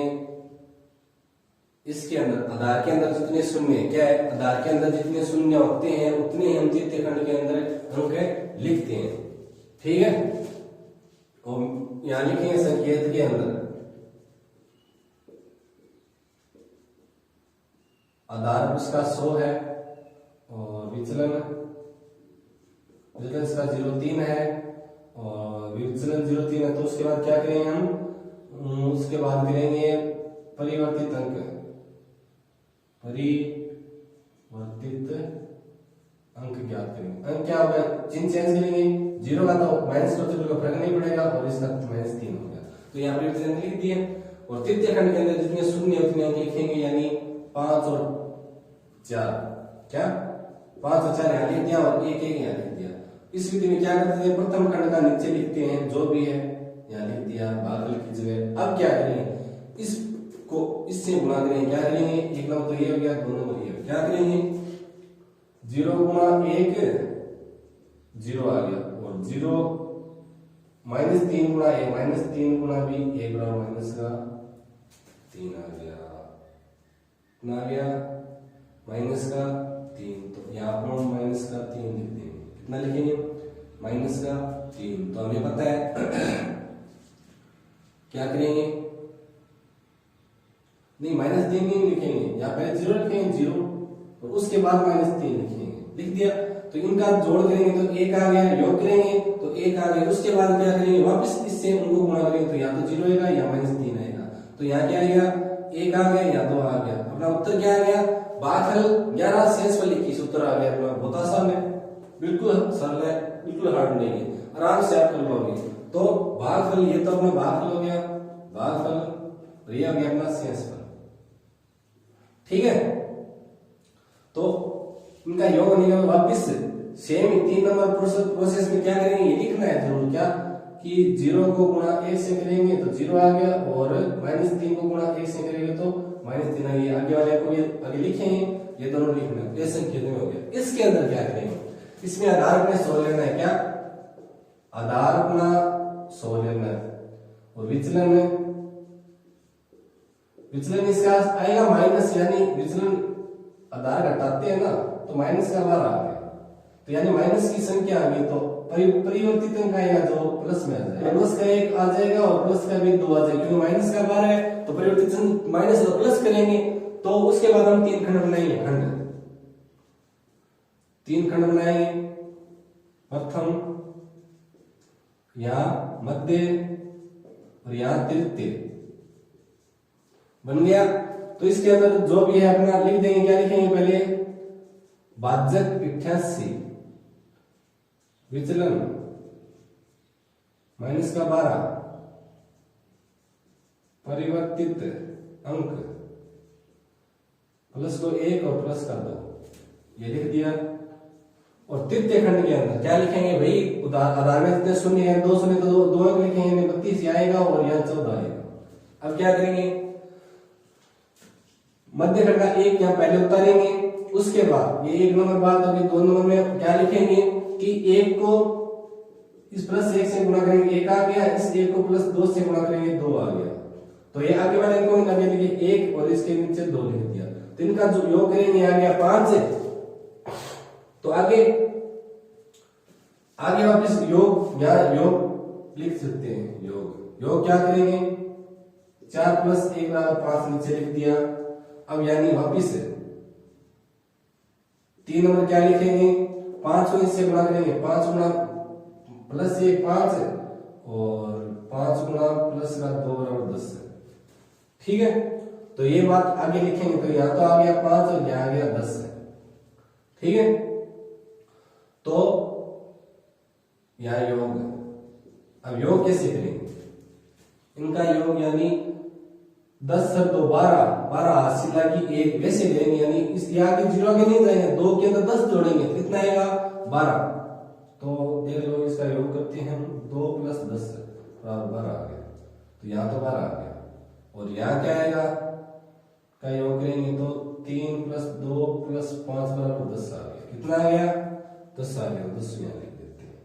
इसके अंदर आधार के अंदर जितने शून्य क्या है आधार के अंदर जितने शून्य होते हैं उतने ही हम तृतीय खंड के अंदर अंक लिखते हैं। ठीक है और यहां लिखेंगे संकेत के अंदर आधार उसका 100 है और विचलन इसका 03 है और विचलन 03 है तो उसके बाद क्या करेंगे हम उसके बाद करेंगे परिवर्तित अंक ज्ञात करेंगे। अंक क्या होगा चिन्ह चेंज करेंगे 0 का तो माइनस का तो फर्क नहीं पड़ेगा और इसका -3 हो गया तो यहाँ पर परिवर्तित अंक लिख दिए और तृतीय खंड के अंदर जितने शून्य उतने अंक लिखेंगे यानी 5 और 4 क्या 5 और 4 यहाँ लिख दिया और 1 यहाँ लिख दिया। इस विधि में क्या करते हैं प्रथम खंड का नीचे लिखते हैं जो भी है यहाँ लिख दिया भागफल की जगह। अब क्या करेंगे इसको इससे गुणा करेंगे क्या करेंगे एक नंबर तो ये हो गया 2 नंबर ये हो क्या करेंगे 0 गुणा 1 0 आ गया और 0 -3 गुणा a -3 गुणा b 1 बराबर माइनस का 3 आ गया कितना आ गया माइनस का 3 तो यहाँ पर हम माइनस का 3 लिख देंगे कितना लिखेंगे माइनस का 3 तो हमें पता है क्या करेंगे नहीं -3 नहीं लिखेंगे यहाँ पहले 0 लिखेंगे 0 और उसके बाद -3 लिखेंगे लिख दिया तो इनका जोड़ करेंगे तो 1 आ गया योग करेंगे तो 1 आ गया उसके बाद क्या करेंगे वापस इससे उनको गुणा करेंगे तो यहाँ तो 0 आएगा या -3 आएगा तो यहाँ क्या आएगा 1 आ गया या 2 आ गया अपना उत्तर क्या आ गया भागफल 11 शेषफल 21 उत्तर आ गया अपना बहुत आसान है बिल्कुल सरल है बिल्कुल हार्ड नहीं है आराम से आप कर लोगे। तो भागफल ये तो अपना भागफल हो गया भागफल और ये हो गया अपना शेषफल। ठीक है तो इनका योग निगम वापिस सेम 3 नंबर प्रोसेस में क्या करेंगे ये लिखना है जरूर क्या कि 0 को गुणा 1 से करेंगे तो 0 आ गया और -3 को गुणा 1 से करेंगे तो -3 आ गया आगे वाले को ये आगे लिखेंगे ये दोनों लिखना है ये संकेत में हो गया। इसके अंदर क्या करेंगे इसमें आधार अपने 100 लेना है क्या आधार अपना 100 लेना है और विचलन इसका आएगा माइनस यानी विचलन आधार घटाते हैं ना तो माइनस का 12 आ गया तो यानी माइनस की संख्या आ गई तो परिवर्तित अंक आएगा जो प्लस में आ जाएगा प्लस का 1 आ जाएगा और प्लस का भी 2 आ जाएगा क्योंकि माइनस का 12 है तो परिवर्तित माइनस का प्लस करेंगे तो उसके बाद हम 3 खंड बनाएंगे 3 खंड बनाएंगे प्रथम यहाँ मध्य और यहाँ तृतीय बन गया। तो इसके अंदर जो भी है अपना लिख देंगे क्या लिखेंगे पहले भाजक 88 विचलन माइनस का 12 परिवर्तित अंक प्लस को 1 और प्लस का 2 ये लिख दिया। और तृतीय खंड के अंदर क्या लिखेंगे भाई आधार में जितने शून्य है 2 शून्य तो 2 अंक लिखेंगे 32 आएगा और यहाँ 14 आएगा। अब क्या करेंगे मध्य खंड का 1 यहाँ पहले उतारेंगे उसके बाद ये 1 नंबर बाद होगी 2 नंबर में क्या लिखेंगे कि 1 को इस प्लस 1 से गुणा करेंगे 1 आ गया इस 1 को प्लस 2 से गुणा करेंगे 2 आ गया तो ये आगे वाले को आगे लिखे 1 और इसके नीचे 2 लिख दिया तो इनका जो योग करेंगे आ गया 5 तो आगे वापस योग या योग लिख सकते हैं योग क्या करेंगे 4 प्लस 1 बराबर 5 नीचे लिख दिया। अब यानी वापिस 3 नंबर क्या लिखेंगे 5 को इससे गुणा करेंगे 5 गुणा प्लस 1 5 और 5 गुणा प्लस का 2 बराबर 10। ठीक है तो ये बात आगे लिखेंगे तो यहाँ तो आ गया 5 और यहाँ आ गया 10 है। ठीक है तो यहाँ योग अब योग कैसे करेंगे इनका योग यानी 10 सर 2 12, 12 हासिल की एक वैसे लेंगे, यानी इस यहाँ के जीरो के नहीं जाएंगे, 2 के अंदर 10 जोड़ेंगे तो कितना आएगा 12। तो देख लो इसका योग करते हैं हम, 2 + 10 12 आ गया, तो यहाँ तो 12 आ गया। और यहाँ क्या आएगा का योग करेंगे तो 3 + 2 + 5 = 10 आ गया। कितना आ गया 10 आ गया, 10 यहाँ लिख देते हैं।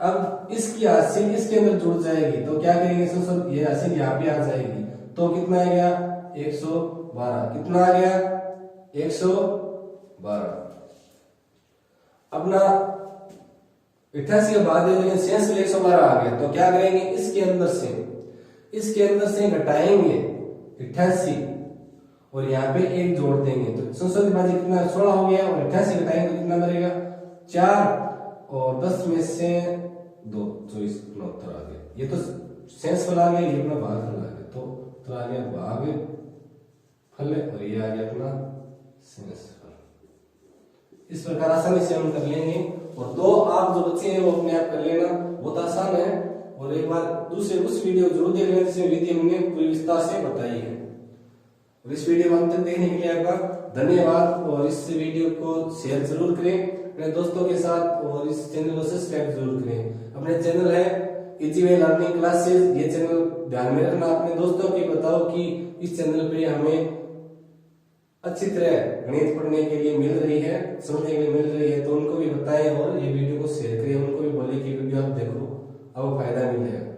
अब इसकी हासिल इसके अंदर जुड़ जाएगी तो क्या करेंगे सब, ये हासिल यहाँ पे आ जाएगी तो कितना आ गया 112। कितना आ गया 112। अपना 88 के बाद शेष 112 आ गया, तो क्या करेंगे इसके अंदर से घटाएंगे 88 और यहाँ पे 1 जोड़ देंगे तो संशोधित भाज्य कितना 16 हो गया, और 88 घटाएंगे तो कितना बनेगा 4, और 10 में से 2 24 69 आ गया। ये तो शेष फल आ गया, ये अपना भाग फल आ गया, तो आ गया भाग फल, और ये आ गया अपना शेष फल। इस प्रकार आसानी से हम कर लेंगे, और 2 आप जो बच्चे हैं वो अपने आप कर लेना, बहुत आसान है। और एक बार दूसरे उस वीडियो जरूर देख लेना जिसमें विधि हमने पूरी विस्तार से बताई है। और इस वीडियो को अंत तक देखने के लिए आपका धन्यवाद, और इस वीडियो को शेयर जरूर करें अपने दोस्तों के साथ, और इस चैनल को सब्सक्राइब जरूर करें। अपने चैनल है इजी वे लर्निंग क्लासेस, ये चैनल ध्यान में रखना। अपने दोस्तों को बताओ कि इस चैनल पे हमें अच्छी तरह गणित पढ़ने के लिए मिल रही है, समझने के लिए मिल रही है, तो उनको भी बताएं और ये वीडियो को शेयर करें। उनको भी बोले कि वीडियो आप देखो, आपको फायदा मिलेगा।